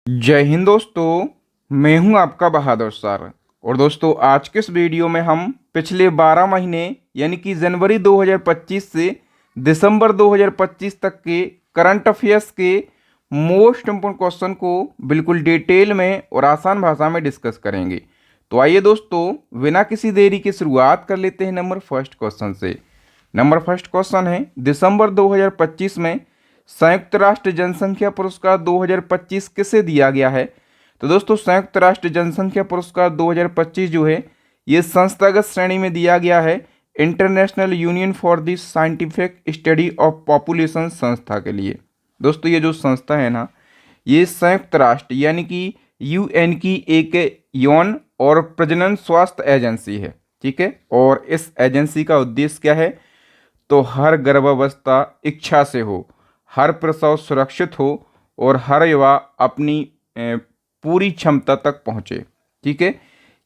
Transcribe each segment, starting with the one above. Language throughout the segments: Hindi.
जय हिंद दोस्तों। मैं हूं आपका बहादुर सर। और दोस्तों, आज के इस वीडियो में हम पिछले 12 महीने यानी कि जनवरी 2025 से दिसंबर 2025 तक के करंट अफेयर्स के मोस्ट इम्पोर्टेंट क्वेश्चन को बिल्कुल डिटेल में और आसान भाषा में डिस्कस करेंगे। तो आइए दोस्तों, बिना किसी देरी के शुरुआत कर लेते हैं नंबर फर्स्ट क्वेश्चन से। नंबर फर्स्ट क्वेश्चन है, दिसंबर 2025 में संयुक्त राष्ट्र जनसंख्या पुरस्कार 2025 किसे दिया गया है? तो दोस्तों, संयुक्त राष्ट्र जनसंख्या पुरस्कार 2025 जो है ये संस्थागत श्रेणी में दिया गया है international union for the scientific study of population संस्था के लिए। दोस्तों, ये जो संस्था है ना, ये संयुक्त राष्ट्र यानी कि यूएन की एक यौन और प्रजनन स्वास्थ्य एजेंसी है। ठीक है, और इस एजेंसी का उद्देश्य क्या है? तो हर गर्भावस्था इच्छा से हो, हर प्रसव सुरक्षित हो और हर युवा अपनी पूरी क्षमता तक पहुंचे। ठीक है,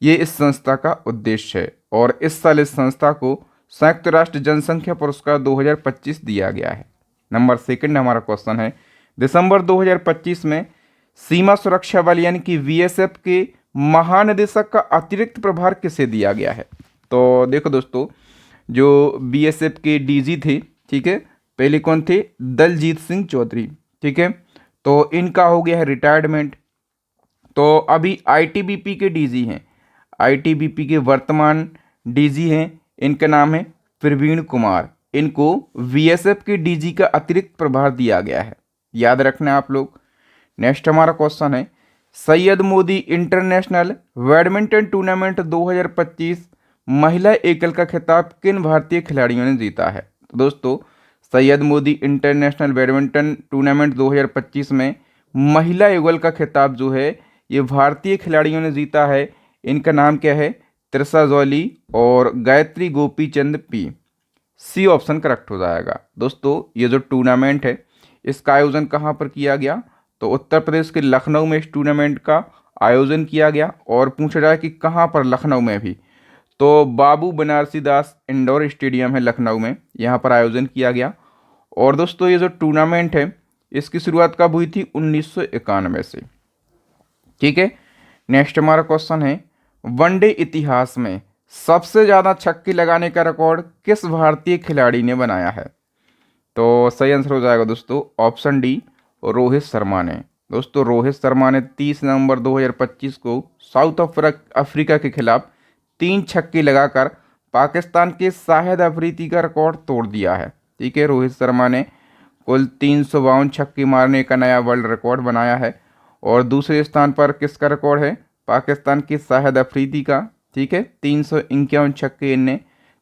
ये इस संस्था का उद्देश्य है और इस साल इस संस्था को संयुक्त राष्ट्र जनसंख्या पुरस्कार 2025 दिया गया है। नंबर सेकंड हमारा क्वेश्चन है, दिसंबर 2025 में सीमा सुरक्षा बल यानी कि बीएसएफ के महानिदेशक का अतिरिक्त प्रभार किसे दिया गया है? तो देखो दोस्तों, जो बीएसएफ के डीजी थे, ठीक है, पहले कौन थे? दलजीत सिंह चौधरी। ठीक है, तो इनका हो गया है रिटायरमेंट। तो अभी आईटीबीपी के डीजी हैं, आईटीबीपी के वर्तमान डीजी हैं, इनका नाम है प्रवीण कुमार। इनको बीएसएफ के डीजी का अतिरिक्त प्रभार दिया गया है, याद रखना आप लोग। नेक्स्ट हमारा क्वेश्चन है, Syed Modi international badminton tournament 2025 महिला एकल का खिताब किन भारतीय खिलाड़ियों ने जीता है? तो दोस्तों, Syed Modi international badminton tournament 2025 में महिला युगल का खिताब जो है ये भारतीय खिलाड़ियों ने जीता है। इनका नाम क्या है? त्रिशा जॉली और Gayatri Gopichand P. C option correct हो जाएगा। दोस्तों, ये जो टूर्नामेंट है इसका आयोजन कहाँ पर किया गया? तो उत्तर प्रदेश के लखनऊ में इस टूर्नामेंट का आयोजन किया गया। और पूछा जाए कि कहाँ पर? लखनऊ में भी, तो बाबू बनारसी दास इंडोर स्टेडियम है लखनऊ में, यहाँ पर आयोजन किया गया। और दोस्तों, ये जो टूर्नामेंट है इसकी शुरुआत कब हुई थी? 1991 से। ठीक है, नेक्स्ट हमारा क्वेश्चन है, वनडे इतिहास में सबसे ज़्यादा छक्के लगाने का रिकॉर्ड किस भारतीय खिलाड़ी ने बनाया है? तो सही आंसर हो जाएगा दोस्तों ऑप्शन डी, रोहित शर्मा ने। दोस्तों, रोहित शर्मा ने 30 नवंबर 2025 को साउथ अफ्रीका के खिलाफ 3 छक्के लगाकर पाकिस्तान के शाहिद अफरीदी का रिकॉर्ड तोड़ दिया है। ठीक है, रोहित शर्मा ने कुल 352 छक्के मारने का नया वर्ल्ड रिकॉर्ड बनाया है। और दूसरे स्थान पर किसका रिकॉर्ड है? पाकिस्तान के शाहिद अफरीदी का। ठीक है, 351 छक्के इनने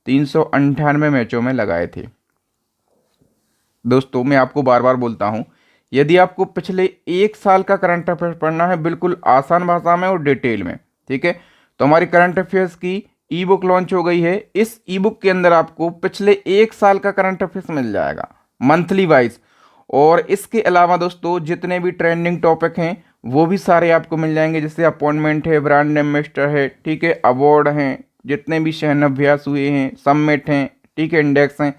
398 मैचों में लगाए थे। दोस्तों, मैं आपको बार बार बोलता हूँ, यदि आपको पिछले एक साल का करंट अफेयर पढ़ना है बिल्कुल आसान भाषा में और डिटेल में, ठीक है, तो हमारी करंट अफेयर्स की ई बुक लॉन्च हो गई है। इस ई बुक के अंदर आपको पिछले एक साल का करंट अफेयर्स मिल जाएगा मंथली वाइज। और इसके अलावा दोस्तों, जितने भी ट्रेंडिंग टॉपिक हैं वो भी सारे आपको मिल जाएंगे, जैसे अपॉइंटमेंट है, ब्रांड एम्बेसडर है, ठीक है, अवार्ड हैं, जितने भी शहर अभ्यास हुए हैं, सबमिट हैं, ठीक है, इंडेक्स हैं,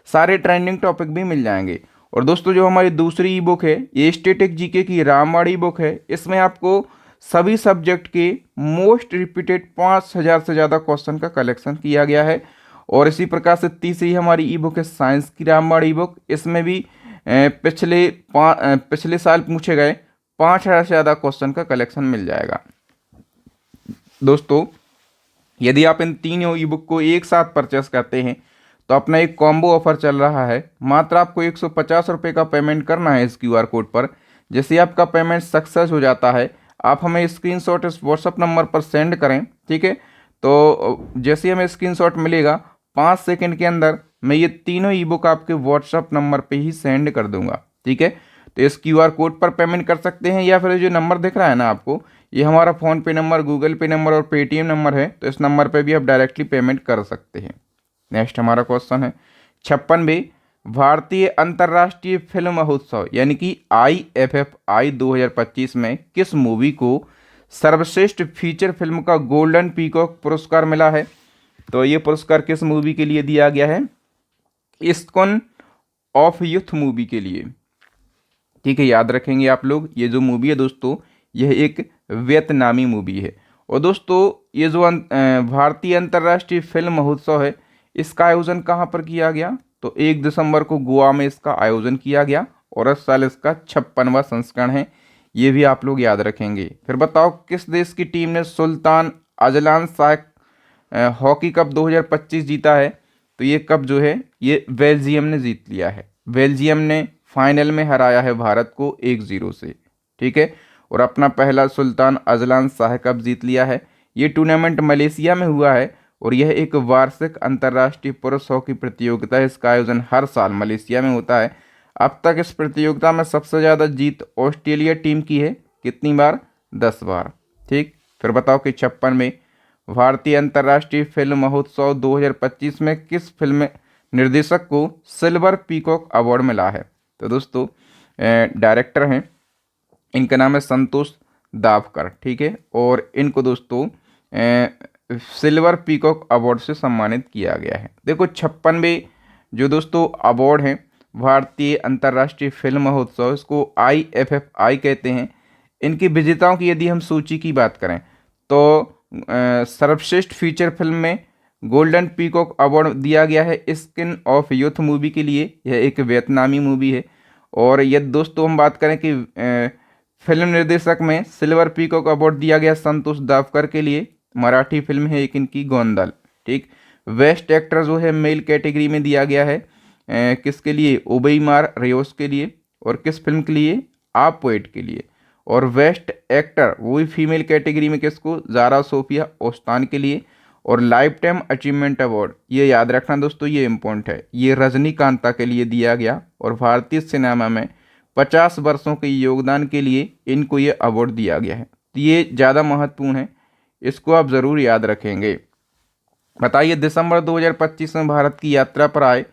सारे ट्रेंडिंग टॉपिक भी मिल जाएंगे। और दोस्तों, जो हमारी दूसरी ई बुक है ये स्टैटिक जीके की रामबाड़ी बुक है। इसमें आपको सभी सब्जेक्ट के मोस्ट रिपीटेड 5000 से ज़्यादा क्वेश्चन का कलेक्शन किया गया है। और इसी प्रकार से तीसरी हमारी ई बुक है साइंस की रामबाड़ी बुक। इसमें भी पिछले साल पूछे गए 5000 से ज़्यादा क्वेश्चन का कलेक्शन मिल जाएगा। दोस्तों, यदि आप इन तीनों ई बुक को एक साथ परचेस करते हैं तो अपना एक कॉम्बो ऑफर चल रहा है। मात्र आपको 150 रुपये का पेमेंट करना है इस क्यूआर कोड पर। जैसे ही आपका पेमेंट सक्सेस हो जाता है, आप हमें स्क्रीनशॉट इस व्हाट्सअप नंबर पर सेंड करें। ठीक है, तो जैसे ही हमें स्क्रीनशॉट मिलेगा 5 सेकंड के अंदर मैं ये तीनों ई बुक आपके व्हाट्सअप नंबर पे ही सेंड कर दूंगा। ठीक है, तो इस क्यूआर कोड पर पेमेंट कर सकते हैं, या फिर जो नंबर दिख रहा है ना आपको, ये हमारा फ़ोनपे नंबर, गूगल पे नंबर और पेटीएम नंबर है, तो इस नंबर पर भी आप डायरेक्टली पेमेंट कर सकते हैं। नेक्स्ट हमारा क्वेश्चन है, 56वें भारतीय अंतर्राष्ट्रीय फिल्म महोत्सव यानी कि IFFI 2025 में किस मूवी को सर्वश्रेष्ठ फीचर फिल्म का गोल्डन पीकॉक पुरस्कार मिला है? तो ये पुरस्कार किस मूवी के लिए दिया गया है? इस्कॉन ऑफ यूथ मूवी के लिए। ठीक है, याद रखेंगे आप लोग, ये जो मूवी है दोस्तों यह एक वियतनामी मूवी है। और दोस्तों ये जो भारतीय अंतर्राष्ट्रीय फिल्म महोत्सव है, इसका आयोजन कहाँ पर किया गया? तो 1 दिसंबर को गोवा में इसका आयोजन किया गया और इस साल इसका 56वां संस्करण है। ये भी आप लोग याद रखेंगे। फिर बताओ किस देश की टीम ने Sultan Azlan Shah hockey cup 2025 जीता है? तो ये कप जो है ये बेल्जियम ने जीत लिया है। बेल्जियम ने फाइनल में हराया है भारत को 1-0 से, ठीक है, और अपना पहला सुल्तान अजलान शाह कप जीत लिया है। ये टूर्नामेंट मलेशिया में हुआ है और यह एक वार्षिक अंतर्राष्ट्रीय पुरुष हॉकी प्रतियोगिता है। इसका आयोजन हर साल मलेशिया में होता है। अब तक इस प्रतियोगिता में सबसे ज़्यादा जीत ऑस्ट्रेलिया टीम की है। कितनी बार? 10 बार, ठीक। फिर बताओ कि 56 में भारतीय अंतर्राष्ट्रीय फिल्म महोत्सव 2025 में किस फिल्म निर्देशक को सिल्वर पीकॉक अवार्ड मिला है? तो दोस्तों डायरेक्टर हैं, इनका नाम है संतोष दावकर, ठीक है, और इनको दोस्तों सिल्वर पीकॉक अवार्ड से सम्मानित किया गया है। देखो 56वें जो दोस्तों अवार्ड हैं भारतीय अंतर्राष्ट्रीय फिल्म महोत्सव, इसको IFFI कहते हैं। इनके विजेताओं की यदि हम सूची की बात करें तो सर्वश्रेष्ठ फीचर फिल्म में गोल्डन पीकॉक अवार्ड दिया गया है स्किन ऑफ यूथ मूवी के लिए। यह एक वियतनामी मूवी है। और यदि दोस्तों हम बात करें कि फिल्म निर्देशक में सिल्वर पीकॉक अवार्ड दिया गया संतोष दावकर के लिए। मराठी फिल्म है एक इनकी गोंदल, ठीक। बेस्ट एक्टर जो है मेल कैटेगरी में दिया गया है किसके लिए? ओबेईमार रेयोस के लिए। और किस फिल्म के लिए? आप पोएट के लिए। और बेस्ट एक्टर वही फीमेल कैटेगरी में किसको? ज़ारा सोफिया ओस्तान के लिए। और लाइफ टाइम अचीवमेंट अवार्ड, ये याद रखना दोस्तों, ये इम्पोर्टेंट है, ये रजनीकांता के लिए दिया गया और भारतीय सिनेमा में 50 वर्षों के योगदान के लिए इनको ये अवार्ड दिया गया है। तो ये ज़्यादा महत्वपूर्ण है, इसको आप ज़रूर याद रखेंगे। बताइए दिसंबर 2025 में भारत की यात्रा पर आए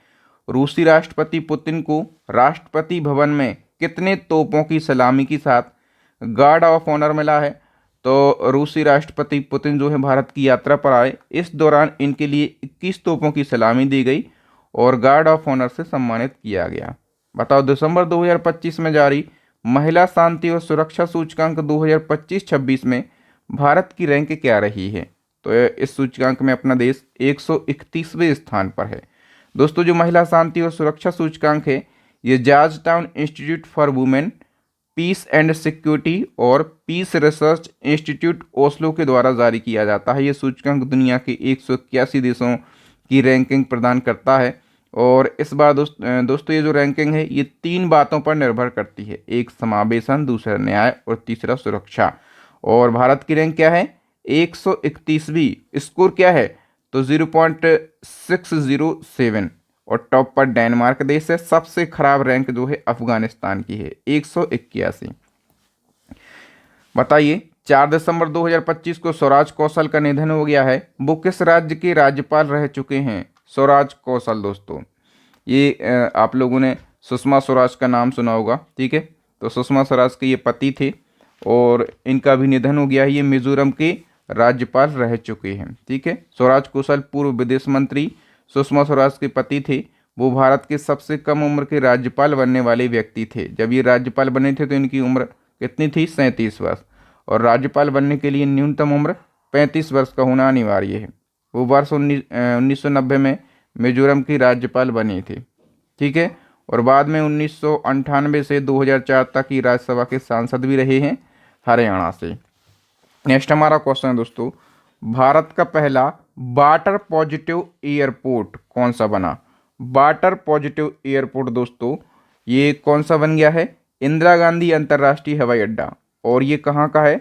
रूसी राष्ट्रपति पुतिन को राष्ट्रपति भवन में कितने तोपों की सलामी के साथ गार्ड ऑफ ऑनर मिला है? तो रूसी राष्ट्रपति पुतिन जो है भारत की यात्रा पर आए, इस दौरान इनके लिए 21 तोपों की सलामी दी गई और गार्ड ऑफ ऑनर से सम्मानित किया गया। बताओ दिसंबर 2025 में जारी महिला शांति और सुरक्षा सूचकांक 2025-26 में भारत की रैंक क्या रही है? तो इस सूचकांक में अपना देश 131वें स्थान पर है। दोस्तों जो महिला शांति और सुरक्षा सूचकांक है ये Georgetown institute for women peace and security और पीस रिसर्च इंस्टीट्यूट ओस्लो के द्वारा जारी किया जाता है। ये सूचकांक दुनिया के 181 देशों की रैंकिंग प्रदान करता है। और इस बार दोस्तों ये जो रैंकिंग है ये 3 बातों पर निर्भर करती है, एक समावेशन, दूसरा न्याय और तीसरा सुरक्षा। और भारत की रैंक क्या है? 131वीं। स्कोर क्या है? तो 0.607। और टॉप पर डेनमार्क देश है। सबसे खराब रैंक जो है अफगानिस्तान की है 181। बताइए 4 दिसंबर 2025 को स्वराज कौशल का निधन हो गया है। वो किस राज्य के राज्यपाल रह चुके हैं? स्वराज कौशल दोस्तों ये आप लोगों ने सुषमा स्वराज का नाम सुना होगा, ठीक है। तो सुषमा स्वराज के ये पति थे और इनका भी निधन हो गया है। ये मिजोरम के राज्यपाल रह चुके हैं, ठीक है। स्वराज कौशल पूर्व विदेश मंत्री सुषमा स्वराज के पति थे। वो भारत के सबसे कम उम्र के राज्यपाल बनने वाले व्यक्ति थे। जब ये राज्यपाल बने थे तो इनकी उम्र कितनी थी? 37 वर्ष। और राज्यपाल बनने के लिए न्यूनतम उम्र 35 वर्ष का होना अनिवार्य है। वो वर्ष 1990 में मिजोरम की राज्यपाल बने थे, ठीक है। और बाद में 1998 से 2004 तक की राज्यसभा के सांसद भी रहे हैं हरियाणा से। नेक्स्ट हमारा क्वेश्चन है दोस्तों, भारत का पहला वाटर पॉजिटिव एयरपोर्ट कौन सा बना? वाटर पॉजिटिव एयरपोर्ट दोस्तों ये कौन सा बन गया है? इंदिरा गांधी अंतर्राष्ट्रीय हवाई अड्डा। और ये कहाँ का है?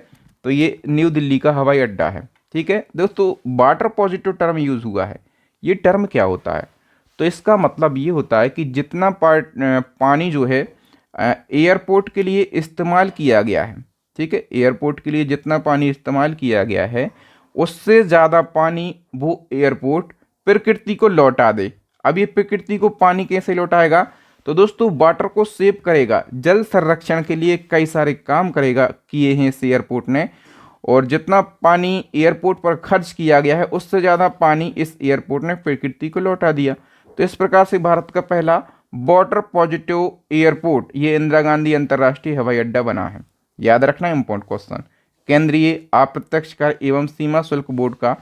तो ये न्यू दिल्ली का हवाई अड्डा है, ठीक है। दोस्तों वाटर पॉजिटिव टर्म यूज़ हुआ है, ये टर्म क्या होता है? तो इसका मतलब ये होता है कि जितना पानी जो है एयरपोर्ट के लिए इस्तेमाल किया गया है, ठीक है, एयरपोर्ट के लिए जितना पानी इस्तेमाल किया गया है उससे ज़्यादा पानी वो एयरपोर्ट प्रकृति को लौटा दे। अब ये प्रकृति को पानी कैसे लौटाएगा? तो दोस्तों वाटर को सेव करेगा, जल संरक्षण के लिए कई सारे काम करेगा किए हैं इस एयरपोर्ट ने। और जितना पानी एयरपोर्ट पर खर्च किया गया है उससे ज़्यादा पानी इस एयरपोर्ट ने प्रकृति को लौटा दिया। तो इस प्रकार से भारत का पहला वाटर पॉजिटिव एयरपोर्ट ये इंदिरा गांधी अंतर्राष्ट्रीय हवाई अड्डा बना है। याद रखना इम्पोर्टेंट क्वेश्चन। केंद्रीय अप्रत्यक्ष कर एवं सीमा शुल्क बोर्ड का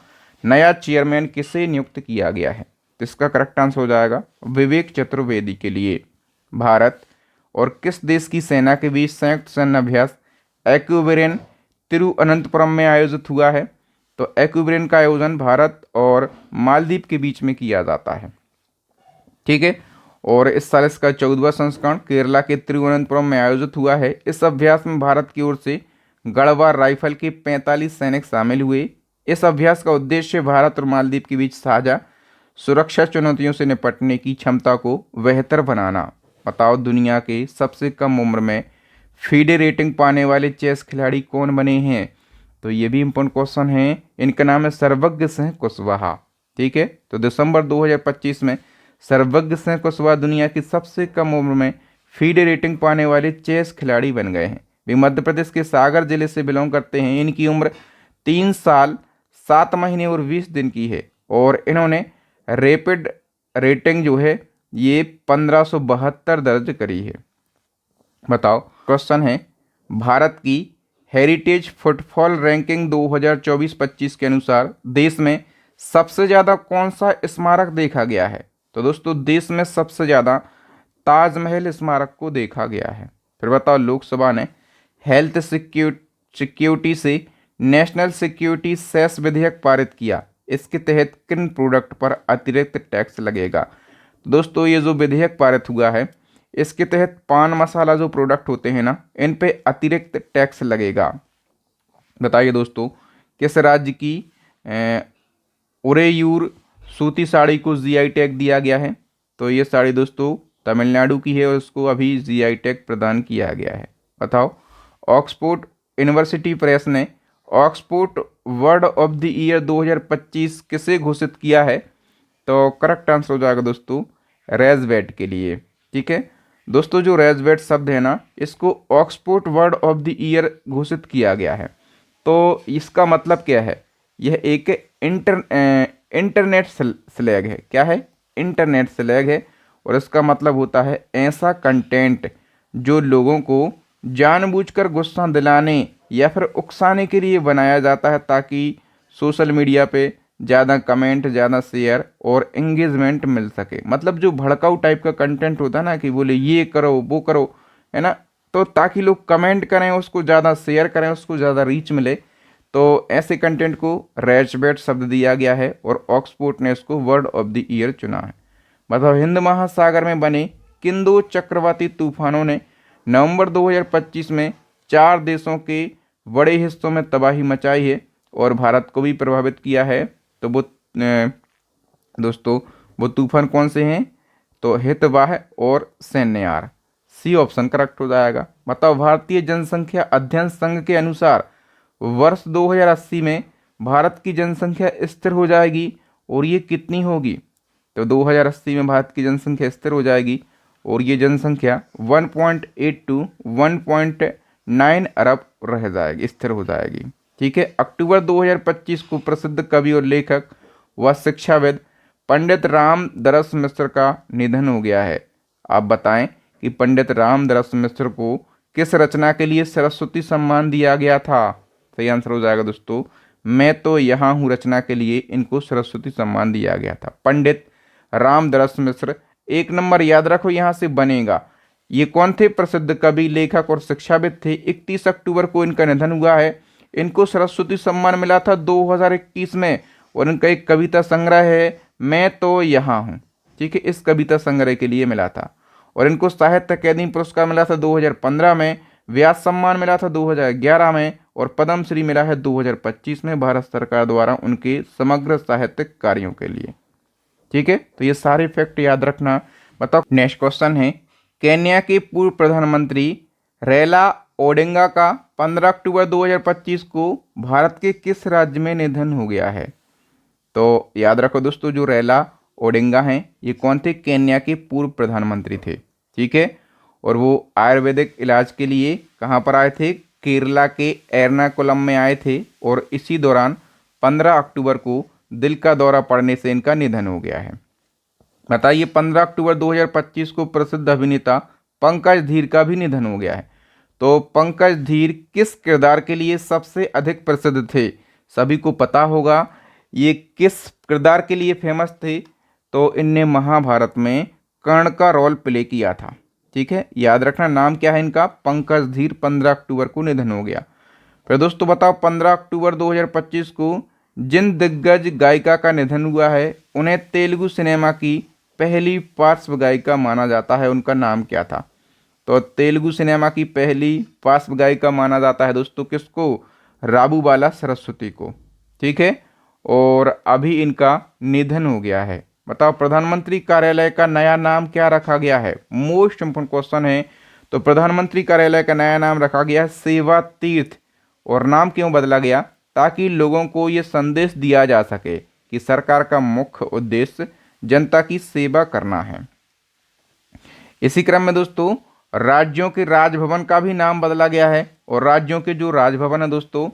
नया चेयरमैन किसे नियुक्त किया गया है? तो इसका करेक्ट आंसर हो जाएगा विवेक चतुर्वेदी के लिए। भारत और किस देश की सेना के बीच संयुक्त सैन्य अभ्यास एक्विबेरियन तिरुवनंतपुरम में आयोजित हुआ है? तो एक्विबेरियन का आयोजन भारत और मालदीव के बीच में किया जाता है। ठीक है, और इस साल इसका 14वां संस्करण केरला के तिरुवनंतपुरम में आयोजित हुआ है। इस अभ्यास में भारत की ओर से गढ़वाल राइफल के 45 सैनिक शामिल हुए। इस अभ्यास का उद्देश्य भारत और मालदीव के बीच साझा सुरक्षा चुनौतियों से निपटने की क्षमता को बेहतर बनाना। बताओ दुनिया के सबसे कम उम्र में फीडे रेटिंग पाने वाले चेस खिलाड़ी कौन बने हैं? तो ये भी इम्पोर्टेंट क्वेश्चन है। इनका नाम है सर्वज्ञ सिंह कुशवाहा। ठीक है, तो दिसंबर 2025 में सर्वज्ञ सिंह कुशवाहा दुनिया की सबसे कम उम्र में फीडे रेटिंग पाने वाले चेस खिलाड़ी बन गए हैं। वे मध्य प्रदेश के सागर जिले से बिलोंग करते हैं। इनकी उम्र 3 साल 7 महीने और 20 दिन की है और इन्होंने रैपिड रेटिंग जो है ये 1572 दर्ज करी है। बताओ क्वेश्चन है, भारत की हेरिटेज फुटफॉल रैंकिंग 2024-25 के अनुसार देश में सबसे ज़्यादा कौन सा स्मारक देखा गया है? तो दोस्तों देश में सबसे ज़्यादा ताजमहल स्मारक को देखा गया है। फिर बताओ लोकसभा ने हेल्थ सिक्योरिटी से नेशनल सिक्योरिटी सेस विधेयक पारित किया। इसके तहत किन प्रोडक्ट पर अतिरिक्त टैक्स लगेगा? दोस्तों ये जो विधेयक पारित हुआ है इसके तहत पान मसाला जो प्रोडक्ट होते हैं ना, इन पे अतिरिक्त टैक्स लगेगा। बताइए दोस्तों किस राज्य की उरेयूर सूती साड़ी को जीआई टैग दिया गया है? तो ये साड़ी दोस्तों तमिलनाडु की है और उसको अभी जीआई टैग प्रदान किया गया है। बताओ ऑक्सफोर्ड यूनिवर्सिटी प्रेस ने Oxford word of the year 2025 किसे घोषित किया है? तो करेक्ट आंसर हो जाएगा दोस्तों रेजवेट के लिए। ठीक है दोस्तों, जो रेजवेट शब्द है ना इसको Oxford word of the year घोषित किया गया है। तो इसका मतलब क्या है? यह एक इंटरनेट स्लैग है। क्या है? इंटरनेट स्लैग है और इसका मतलब होता है ऐसा कंटेंट जो लोगों को जानबूझकर गुस्सा दिलाने या फिर उकसाने के लिए बनाया जाता है ताकि सोशल मीडिया पे ज़्यादा कमेंट, ज़्यादा शेयर और एंगेजमेंट मिल सके। मतलब जो भड़काऊ टाइप का कंटेंट होता है ना कि बोले ये करो वो करो, है ना, तो ताकि लोग कमेंट करें, उसको ज़्यादा शेयर करें, उसको ज़्यादा रीच मिले, तो ऐसे कंटेंट को रेजवेट शब्द दिया गया है और ऑक्सफोर्ड ने इसको वर्ड ऑफ द ईयर चुना है। मतलब हिंद महासागर में बने किन 2 चक्रवाती तूफानों ने नवंबर 2025 में 4 देशों के बड़े हिस्सों में तबाही मचाई है और भारत को भी प्रभावित किया है? तो वो दोस्तों वो तूफान कौन से हैं? तो हितवाह और सैन्यार। सी ऑप्शन करेक्ट हो जाएगा। बताओ भारतीय जनसंख्या अध्ययन संघ के अनुसार वर्ष 2080 में भारत की जनसंख्या स्थिर हो जाएगी और ये कितनी होगी? तो 2080 में भारत की जनसंख्या स्थिर हो जाएगी और ये जनसंख्या 1.8 to 1.9 अरब रह जाएगी, स्थिर हो जाएगी। ठीक है, अक्टूबर 2025 को प्रसिद्ध कवि और लेखक व शिक्षाविद पंडित रामदरस मिश्र का निधन हो गया है। आप बताएं कि पंडित रामदरस मिश्र को किस रचना के लिए सरस्वती सम्मान दिया गया था? सही आंसर हो जाएगा दोस्तों मैं तो यहाँ हूँ रचना के लिए इनको सरस्वती सम्मान दिया गया था। पंडित रामदरस मिश्र 1 नंबर याद रखो यहाँ से बनेगा। ये कौन थे? प्रसिद्ध कवि, लेखक और शिक्षाविद थे। 31 अक्टूबर को इनका निधन हुआ है। इनको सरस्वती सम्मान मिला था 2021 में और इनका एक कविता संग्रह है मैं तो यहाँ हूँ। ठीक है, इस कविता संग्रह के लिए मिला था। और इनको साहित्य अकादमी पुरस्कार मिला था 2015 में, व्यास सम्मान मिला था 2011 में और पद्म श्री मिला है 2025 में भारत सरकार द्वारा उनके समग्र साहित्यिक कार्यों के लिए। ठीक है, तो ये सारे फैक्ट याद रखना। बताओ नेक्स्ट क्वेश्चन है, केन्या के पूर्व प्रधानमंत्री रैला ओडिंगा का 15 अक्टूबर 2025 को भारत के किस राज्य में निधन हो गया है? तो याद रखो दोस्तों जो रैला ओडिंगा हैं ये कौन थे? केन्या के पूर्व प्रधानमंत्री थे। ठीक है, और वो आयुर्वेदिक इलाज के लिए कहाँ पर आए थे? केरला के एर्नाकुलम में आए थे और इसी दौरान 15 अक्टूबर को दिल का दौरा पड़ने से इनका निधन हो गया है। बताइए 15 अक्टूबर 2025 को प्रसिद्ध अभिनेता पंकज धीर का भी निधन हो गया है। तो पंकज धीर किस किरदार के लिए सबसे अधिक प्रसिद्ध थे? सभी को पता होगा ये किस किरदार के लिए फेमस थे। तो इनने महाभारत में कर्ण का रोल प्ले किया था। ठीक है, याद रखना नाम क्या है इनका, पंकज धीर। 15 अक्टूबर को निधन हो गया। फिर दोस्तों बताओ 15 अक्टूबर 2025 को जिन दिग्गज गायिका का निधन हुआ है उन्हें तेलुगु सिनेमा की पहली पार्श्व गायिका माना जाता है, उनका नाम क्या था? तो तेलुगु सिनेमा की पहली पार्श्व गायिका माना जाता है दोस्तों किसको? राबू बाला सरस्वती को। ठीक है, और अभी इनका निधन हो गया है। बताओ प्रधानमंत्री कार्यालय का नया नाम क्या रखा गया है? मोस्ट इंपोर्टेंट क्वेश्चन है। तो प्रधानमंत्री कार्यालय का नया नाम रखा गया सेवा तीर्थ। और नाम क्यों बदला गया? ताकि लोगों को ये संदेश दिया जा सके कि सरकार का मुख्य उद्देश्य जनता की सेवा करना है। इसी क्रम में दोस्तों राज्यों के राजभवन का भी नाम बदला गया है। और राज्यों के जो राजभवन है दोस्तों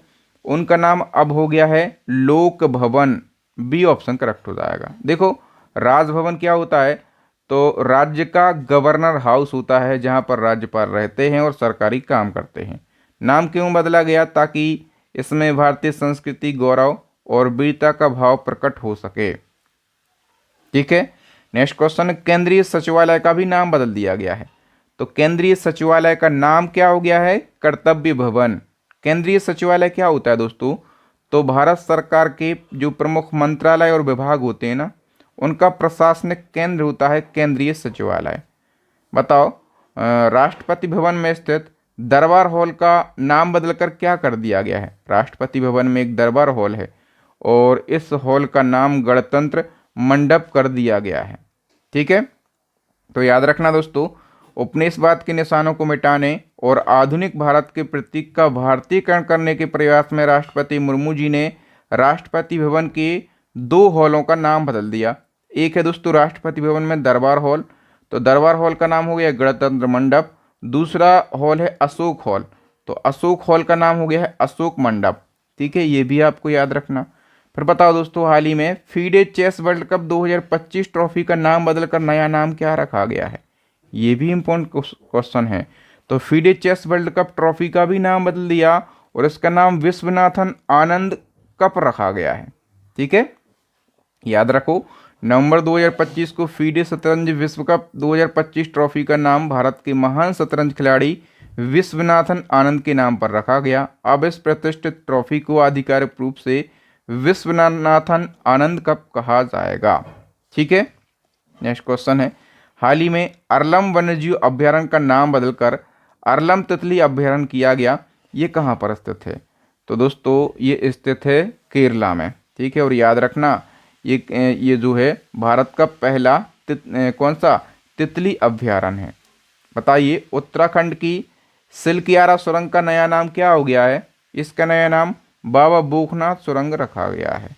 उनका नाम अब हो गया है लोक भवन। बी ऑप्शन करेक्ट हो जाएगा। देखो राजभवन क्या होता है? तो राज्य का गवर्नर हाउस होता है जहां पर राज्यपाल रहते हैं और सरकारी काम करते हैं। नाम क्यों बदला गया? ताकि इसमें भारतीय संस्कृति, गौरव और वीरता का भाव प्रकट हो सके। ठीक है, नेक्स्ट क्वेश्चन, केंद्रीय सचिवालय का भी नाम बदल दिया गया है। तो केंद्रीय सचिवालय का नाम क्या हो गया है? कर्तव्य भवन। केंद्रीय सचिवालय क्या होता है दोस्तों? तो भारत सरकार के जो प्रमुख मंत्रालय और विभाग होते हैं ना उनका प्रशासनिक केंद्र होता है केंद्रीय सचिवालय। बताओ राष्ट्रपति भवन में स्थित दरबार हॉल का नाम बदलकर क्या कर दिया गया है? राष्ट्रपति भवन में एक दरबार हॉल है और इस हॉल का नाम गणतंत्र मंडप कर दिया गया है। ठीक है, तो याद रखना दोस्तों उपनिवेशवाद के निशानों को मिटाने और आधुनिक भारत के प्रतीक का भारतीयकरण करने के प्रयास में राष्ट्रपति मुर्मू जी ने राष्ट्रपति भवन के 2 हॉलों का नाम बदल दिया। एक है दोस्तों राष्ट्रपति भवन में दरबार हॉल, तो दरबार हॉल का नाम हो गया गणतंत्र मंडप। दूसरा हॉल है अशोक हॉल, तो अशोक हॉल का नाम हो गया है अशोक मंडप। ठीक है, ये भी आपको याद रखना। फिर बताओ दोस्तों हाल ही में FIDE chess world cup 2025 trophy का नाम बदलकर नया नाम क्या रखा गया है? ये भी इम्पोर्टेंट क्वेश्चन है। तो FIDE chess world cup trophy का भी नाम बदल दिया और इसका नाम विश्वनाथन आनंद कप रखा गया है। ठीक है, याद रखो नवंबर 2025 को फीडे शतरंज विश्व कप 2025 ट्रॉफी का नाम भारत के महान शतरंज खिलाड़ी विश्वनाथन आनंद के नाम पर रखा गया। अब इस प्रतिष्ठित ट्रॉफी को आधिकारिक रूप से विश्वनाथन आनंद कप कहा जाएगा। ठीक है, नेक्स्ट क्वेश्चन है हाल ही में अरलम वन्यजीव अभ्यारण्य का नाम बदलकर अरलम तितली अभ्यारण्य किया गया। ये कहाँ पर स्थित है? तो दोस्तों ये स्थित है केरला में। ठीक है, और याद रखना ये जो है भारत का पहला कौन सा तितली अभ्यारण्य है? बताइए उत्तराखंड की सिलकियारा सुरंग का नया नाम क्या हो गया है? इसका नया नाम बाबा भूखनाथ सुरंग रखा गया है।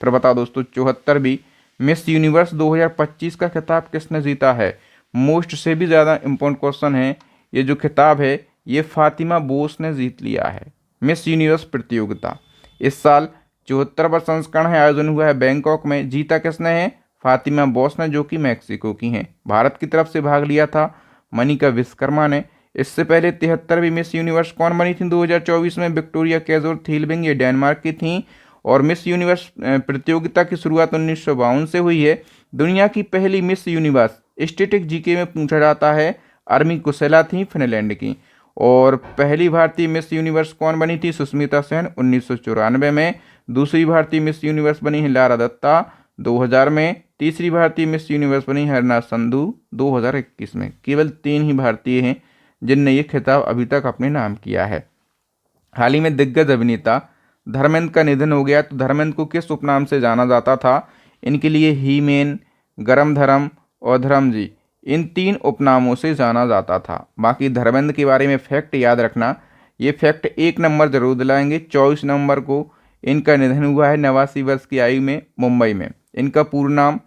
फिर बताओ दोस्तों 74वीं मिस यूनिवर्स 2025 का खिताब किसने जीता है? मोस्ट से भी ज़्यादा इम्पोर्टेंट क्वेश्चन है। ये जो खिताब है ये फातिमा बोस ने जीत लिया है मिस यूनिवर्स प्रतियोगिता। इस साल 74वां संस्करण है, आयोजन हुआ है बैंकॉक में। जीता किसने है? फातिमा बोस ने, जो कि मैक्सिको की हैं। भारत की तरफ से भाग लिया था मनिका विश्वकर्मा ने। इससे पहले 73वीं मिस यूनिवर्स कौन बनी थी 2024 में? विक्टोरिया कैजोर थीलबिंग, ये डेनमार्क की थी। और मिस यूनिवर्स प्रतियोगिता की शुरुआत 1952 से हुई है। दुनिया की पहली मिस यूनिवर्स स्टैटिक जीके में पूछा जाता है अर्मी कुशेला थी फिनलैंड की। और पहली भारतीय मिस यूनिवर्स कौन बनी थी? सुष्मिता सेन 1994 में। दूसरी भारतीय मिस यूनिवर्स बनी है लारा दत्ता 2000 में। तीसरी भारतीय मिस यूनिवर्स बनी है हरना संधू 2021 में। केवल 3 ही भारतीय हैं जिनने ये खिताब अभी तक अपने नाम किया है। हाल ही में दिग्गज अभिनेता धर्मेंद्र का निधन हो गया। तो धर्मेंद्र को किस उपनाम से जाना जाता था? इनके लिए ही मैन, गरम धर्म और धर्म जी, इन 3 उपनामों से जाना जाता था। बाकी धर्मेंद्र के बारे में फैक्ट याद रखना, ये फैक्ट 1 नंबर जरूर दिलाएंगे। 24 नवंबर को इनका निधन हुआ है 89 वर्ष की आयु में मुंबई में। इनका पूर्ण नाम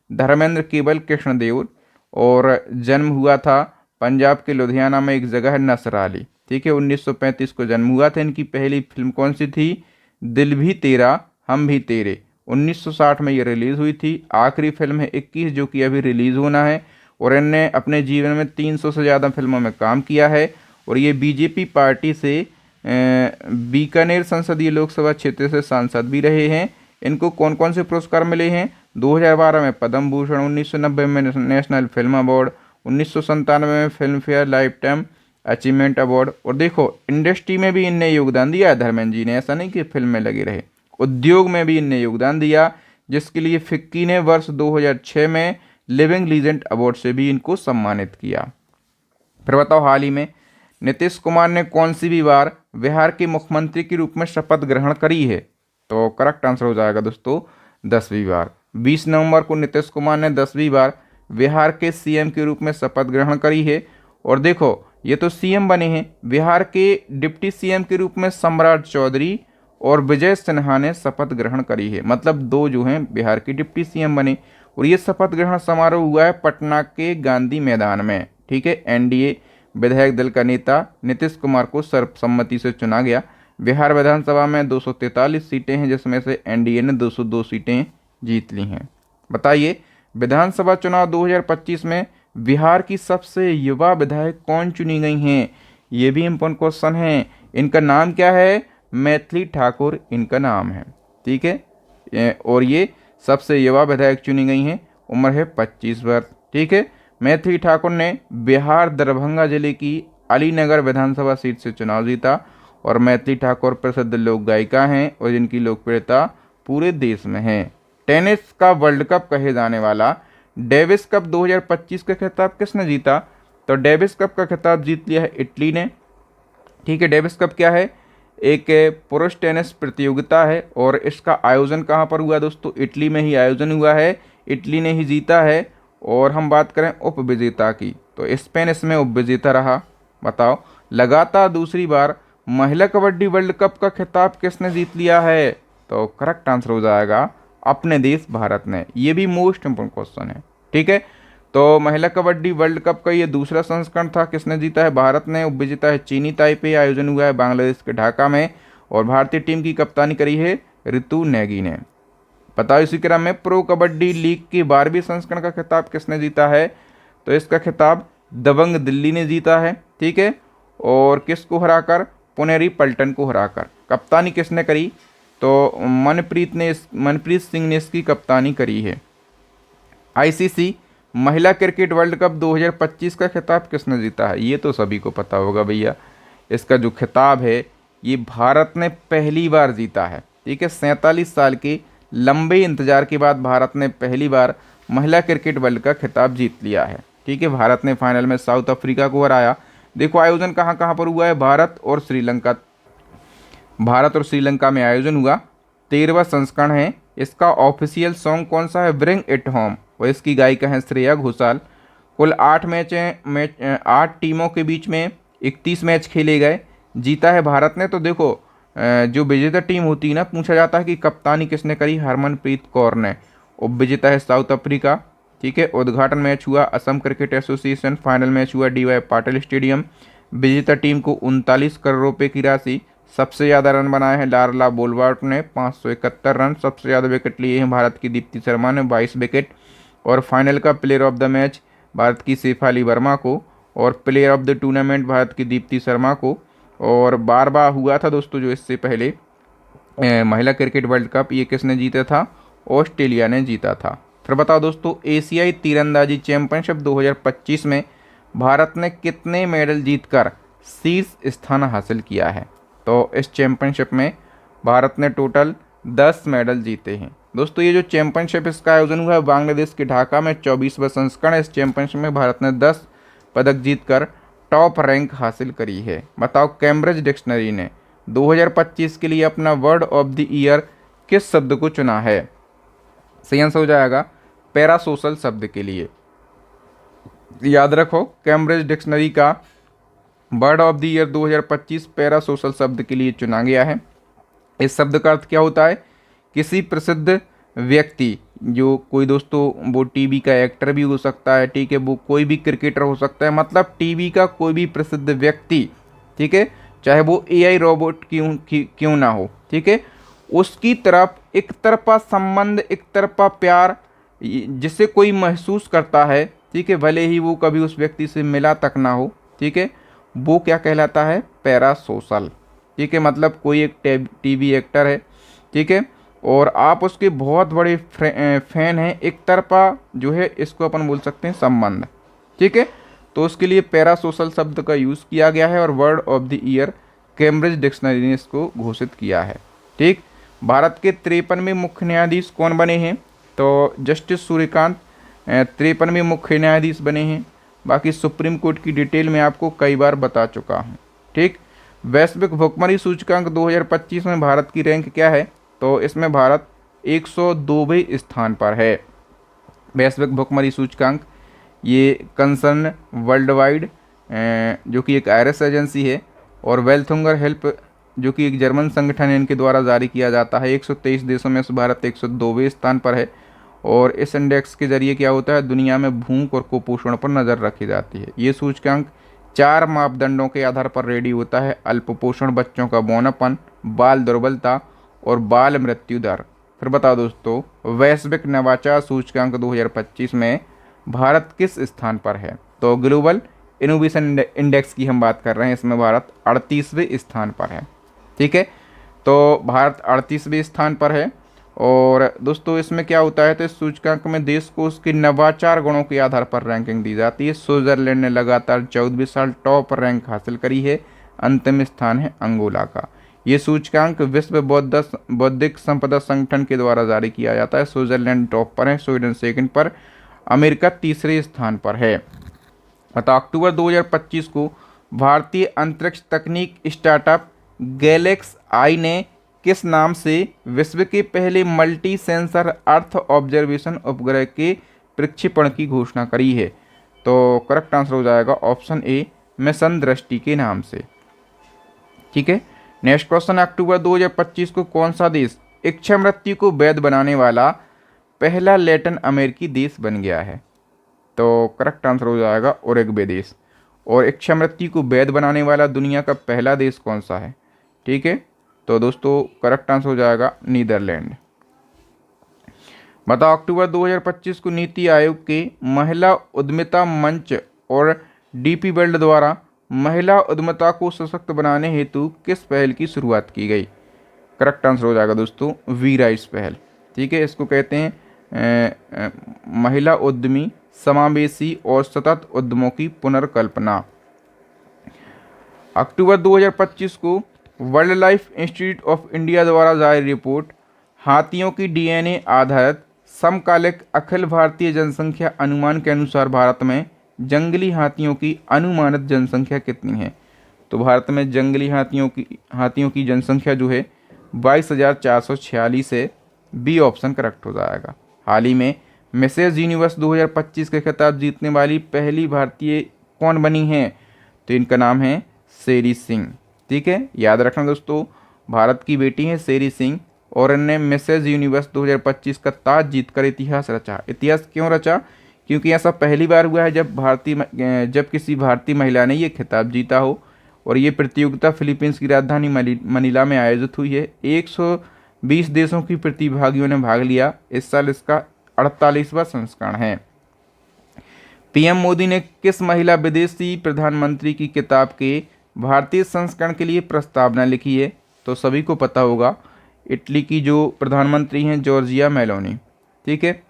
धर्मेंद्र केवल कृष्णदेव और जन्म हुआ था पंजाब के लुधियाना में एक जगह है नसराली। ठीक है, 1935 को जन्म हुआ था। इनकी पहली फिल्म कौन सी थी? दिल भी तेरा हम भी तेरे, 1960 में ये रिलीज़ हुई थी। आखिरी फिल्म है 21 जो कि अभी रिलीज़ होना है। और इनने अपने जीवन में 300 से ज़्यादा फिल्मों में काम किया है और ये बीजेपी पार्टी से बीकानेर संसदीय लोकसभा क्षेत्र से सांसद भी रहे हैं। इनको कौन कौन से पुरस्कार मिले हैं? 2012 में पद्म भूषण, 1990 में नेशनल फिल्म अवार्ड, 1997 में film fair life time achievement award. और देखो इंडस्ट्री में भी इनने योगदान दिया है धर्मेंद्र जी ने, ऐसा नहीं कि फिल्म में लगे रहे, उद्योग में भी इनने योगदान दिया, जिसके लिए फिक्की ने वर्ष 2006 में लिविंग लीजेंड अवार्ड से भी इनको सम्मानित किया। फिर बताओ हाल ही में नीतीश कुमार ने कौन सी भी बार बिहार के मुख्यमंत्री के रूप में शपथ ग्रहण करी है? तो करेक्ट आंसर हो जाएगा दोस्तों 10वीं बार। 20 नवंबर को नीतीश कुमार ने 10वीं बार बिहार के सीएम के रूप में शपथ ग्रहण करी है। और देखो ये तो सीएम बने हैं, बिहार के डिप्टी सीएम के रूप में सम्राट चौधरी और विजय सिन्हा ने शपथ ग्रहण करी है, मतलब दो जो हैं बिहार के डिप्टी सीएम बने। और ये शपथ ग्रहण समारोह हुआ है पटना के गांधी मैदान में। ठीक है, एनडीए विधायक दल का नेता नीतीश कुमार को सर्वसम्मति से चुना गया। बिहार विधानसभा में 243 सीटें हैं, जिसमें से एनडीए ने 202 सीटें जीत ली हैं। बताइए विधानसभा चुनाव 2025 में बिहार की सबसे युवा विधायक कौन चुनी गई हैं? ये भी इम्पोर्टेंट क्वेश्चन है। इनका नाम क्या है? मैथिली ठाकुर इनका नाम है। ठीक है, और ये सबसे युवा विधायक चुनी गई हैं, उम्र है 25 वर्ष। ठीक है, मैथिली ठाकुर ने बिहार दरभंगा जिले की अलीनगर विधानसभा सीट से चुनाव जीता। और मैथिली ठाकुर प्रसिद्ध लोक गायिका हैं और जिनकी लोकप्रियता पूरे देश में है। टेनिस का वर्ल्ड कप कहे जाने वाला डेविस कप 2025 का खिताब किसने जीता? तो डेविस कप का खिताब जीत लिया है इटली ने। ठीक है, डेविस कप क्या है? एक पुरुष टेनिस प्रतियोगिता है और इसका आयोजन कहाँ पर हुआ दोस्तों? इटली में ही आयोजन हुआ है, इटली ने ही जीता है। और हम बात करें उपविजेता की, तो स्पेन इसमें उपविजेता रहा। बताओ लगातार दूसरी बार महिला कबड्डी वर्ल्ड कप का खिताब किसने जीत लिया है? तो करेक्ट आंसर हो जाएगा अपने देश भारत ने। ये भी मोस्ट इम्पोर्टेंट क्वेश्चन है। ठीक है, तो महिला कबड्डी वर्ल्ड कप का ये दूसरा संस्करण था, किसने जीता है? भारत ने। उपविजेता है चीनी ताइपे, आयोजन हुआ है बांग्लादेश के ढाका में और भारतीय टीम की कप्तानी करी है ऋतु नेगी ने। बताओ इसी क्रम में प्रो कबड्डी लीग की 12वीं संस्करण का खिताब किसने जीता है? तो इसका खिताब दबंग दिल्ली ने जीता है। ठीक है, और किसको हराकर? पुनेरी पल्टन को हराकर। कप्तानी किसने करी? तो मनप्रीत सिंह ने इसकी कप्तानी करी है। आईसीसी महिला क्रिकेट वर्ल्ड कप 2025 का खिताब किसने जीता है? ये तो सभी को पता होगा भैया। इसका जो खिताब है ये भारत ने पहली बार जीता है। ठीक है, 47 साल के लंबे इंतजार के बाद भारत ने पहली बार महिला क्रिकेट वर्ल्ड का खिताब जीत लिया है। ठीक है, भारत ने फाइनल में साउथ अफ्रीका को हराया। देखो आयोजन कहाँ कहाँ पर हुआ है? भारत और श्रीलंका में आयोजन हुआ। 13वां संस्करण है। इसका ऑफिशियल सॉन्ग कौन सा है? ब्रिंग इट होम, और इसकी गायिका है श्रेया घोषाल। कुल 8 टीमों के बीच में 31 मैच खेले गए, जीता है भारत ने। तो देखो जो विजेता टीम होती है ना, पूछा जाता है कि कप्तानी किसने करी? हरमनप्रीत कौर ने। उपविजेता है साउथ अफ्रीका। ठीक है, उद्घाटन मैच हुआ Assam cricket association, final match हुआ डीवाई पाटिल स्टेडियम। विजेता टीम को 39 करोड़ रुपए की राशि। सबसे ज़्यादा रन बनाए हैं लारला बोलवार्ट ने 571 रन। सबसे ज़्यादा विकेट लिए हैं भारत की दीप्ति शर्मा ने 22 विकेट। और फाइनल का player of the match Bharat की शेफाली वर्मा को, और player of the tournament Bharat की दीप्ति शर्मा को। और बार हुआ था दोस्तों जो इससे पहले महिला क्रिकेट वर्ल्ड कप, ये किसने जीता था? ऑस्ट्रेलिया ने जीता था। फिर बताओ दोस्तों एशियाई तीरंदाजी चैंपियनशिप 2025 में भारत ने कितने मेडल जीतकर शीर्ष स्थान हासिल किया है? तो इस चैंपियनशिप में भारत ने टोटल 10 मेडल जीते हैं। दोस्तों ये जो चैंपियनशिप इसका आयोजन हुआ है बांग्लादेश के ढाका में, 24वां संस्करण। इस चैंपियनशिप में भारत ने 10 पदक जीतकर टॉप रैंक हासिल करी है। बताओ कैम्ब्रिज डिक्शनरी ने 2025 के लिए अपना वर्ड ऑफ द ईयर किस शब्द को चुना है? सही आंसर हो जाएगा पैरासोशल शब्द के लिए। याद रखो कैम्ब्रिज डिक्शनरी का word of the year 2025 parasocial शब्द के लिए चुना गया है। इस शब्द का अर्थ क्या होता है? किसी प्रसिद्ध व्यक्ति, जो कोई दोस्तों वो टीवी का एक्टर भी हो सकता है, ठीक है, वो कोई भी क्रिकेटर हो सकता है, मतलब टीवी का कोई भी प्रसिद्ध व्यक्ति, ठीक है, चाहे वो एआई रोबोट क्यों ना हो, ठीक है, उसकी तरफ एक तरफा संबंध, एक तरफा प्यार जिसे कोई महसूस करता है, ठीक है, भले ही वो कभी उस व्यक्ति से मिला तक ना हो, ठीक है, वो क्या कहलाता है, पैरा सोशल। ठीक है, मतलब कोई एक टीवी एक्टर है, ठीक है, और आप उसके बहुत बड़े फैन हैं, एक तरफा जो है इसको अपन बोल सकते हैं संबंध। ठीक है, तो उसके लिए पैरा सोशल शब्द का यूज़ किया गया है और word of the year Cambridge dictionary ने इसको घोषित किया है। ठीक, भारत के 53वें मुख्य न्यायाधीश कौन बने हैं, तो जस्टिस सूर्यकांत 53वें मुख्य न्यायाधीश बने हैं। बाकी सुप्रीम कोर्ट की डिटेल में आपको कई बार बता चुका हूँ। ठीक, वैश्विक भुखमरी सूचकांक 2025 में भारत की रैंक क्या है, तो इसमें भारत 102वें स्थान पर है। वैश्विक भुखमरी सूचकांक ये कंसर्न वर्ल्ड वाइड जो कि एक आयरिश एजेंसी है, और वेल्थ हंगर हेल्प जो कि एक जर्मन संगठन है, इनके द्वारा जारी किया जाता है। 123 देशों में से भारत 102वें स्थान पर है। और इस इंडेक्स के जरिए क्या होता है, दुनिया में भूख और कुपोषण पर नज़र रखी जाती है। ये सूचकांक 4 मापदंडों के आधार पर रेडी होता है: अल्पपोषण, बच्चों का बौनापन, बाल दुर्बलता और बाल मृत्यु दर। फिर बताओ दोस्तों, वैश्विक नवाचार सूचकांक 2025 में भारत किस स्थान पर है, तो ग्लोबल इनोवेशन इंडेक्स की हम बात कर रहे हैं, इसमें भारत 38वें स्थान पर है। ठीक है, तो भारत 38वें स्थान पर है। और दोस्तों इसमें क्या होता है, तो इस सूचकांक में देश को उसके नवाचार गुणों के आधार पर रैंकिंग दी जाती है। स्विट्जरलैंड ने लगातार 14वें साल टॉप रैंक हासिल करी है। अंतिम स्थान है अंगोला का। ये सूचकांक विश्व बौद्धिक संपदा संगठन के द्वारा जारी किया जाता है। स्विट्जरलैंड टॉप पर है, स्वीडन सेकंड पर, अमेरिका तीसरे स्थान पर है। अतः अक्टूबर 2025 को भारतीय अंतरिक्ष तकनीक स्टार्टअप गैलेक्स आई ने किस नाम से विश्व के पहले मल्टी सेंसर अर्थ ऑब्जर्वेशन उपग्रह के प्रक्षेपण की घोषणा करी है, तो करेक्ट आंसर हो जाएगा ऑप्शन ए, मिशन दृष्टि के नाम से। ठीक है, नेक्स्ट क्वेश्चन, अक्टूबर 2025 को कौन सा देश इच्छा मृत्यु को वैध बनाने वाला पहला लैटिन अमेरिकी देश बन गया है, तो करेक्ट आंसर हो जाएगा उरुग्वे देश। और इच्छा मृत्यु को वैध बनाने वाला दुनिया का पहला देश कौन सा है, ठीक है, तो दोस्तों करेक्ट आंसर हो जाएगा नीदरलैंड। बताओ, अक्टूबर 2025 को नीति आयोग के महिला उद्यमिता मंच और डीपी वर्ल्ड द्वारा महिला उद्यमिता को सशक्त बनाने हेतु किस पहल की शुरुआत की गई, करेक्ट आंसर हो जाएगा दोस्तों वी राइट्स पहल। ठीक है, इसको कहते हैं महिला उद्यमी, समावेशी और सतत उद्यमों की पुनर्कल्पना। अक्टूबर 2025 को wild life institute of India द्वारा जारी रिपोर्ट हाथियों की डीएनए आधारित समकालिक अखिल भारतीय जनसंख्या अनुमान के अनुसार भारत में जंगली हाथियों की अनुमानित जनसंख्या कितनी है, तो भारत में जंगली हाथियों की जनसंख्या जो है 22,446 है। बी ऑप्शन करेक्ट हो जाएगा। हाल ही में मिसेस यूनिवर्स 2025 के खिताब जीतने वाली पहली भारतीय कौन बनी है, तो इनका नाम है शेरी सिंह। ठीक है, याद रखना दोस्तों, भारत की बेटी है शेरी सिंह और इन्हें मिसेस यूनिवर्स 2025 का ताज जीतकर इतिहास रचा। इतिहास क्यों रचा, क्योंकि ऐसा पहली बार हुआ है जब किसी भारतीय महिला ने ये खिताब जीता हो। और ये प्रतियोगिता फिलीपींस की राजधानी मनीला में आयोजित हुई है। 120 देशों की प्रतिभागियों ने भाग लिया। इस साल इसका 48वां संस्करण है। पीएम मोदी ने किस महिला विदेशी प्रधानमंत्री की किताब के भारतीय संस्करण के लिए प्रस्तावना लिखी है, तो सभी को पता होगा, इटली की जो प्रधानमंत्री हैं जॉर्जिया मेलोनी। ठीक है,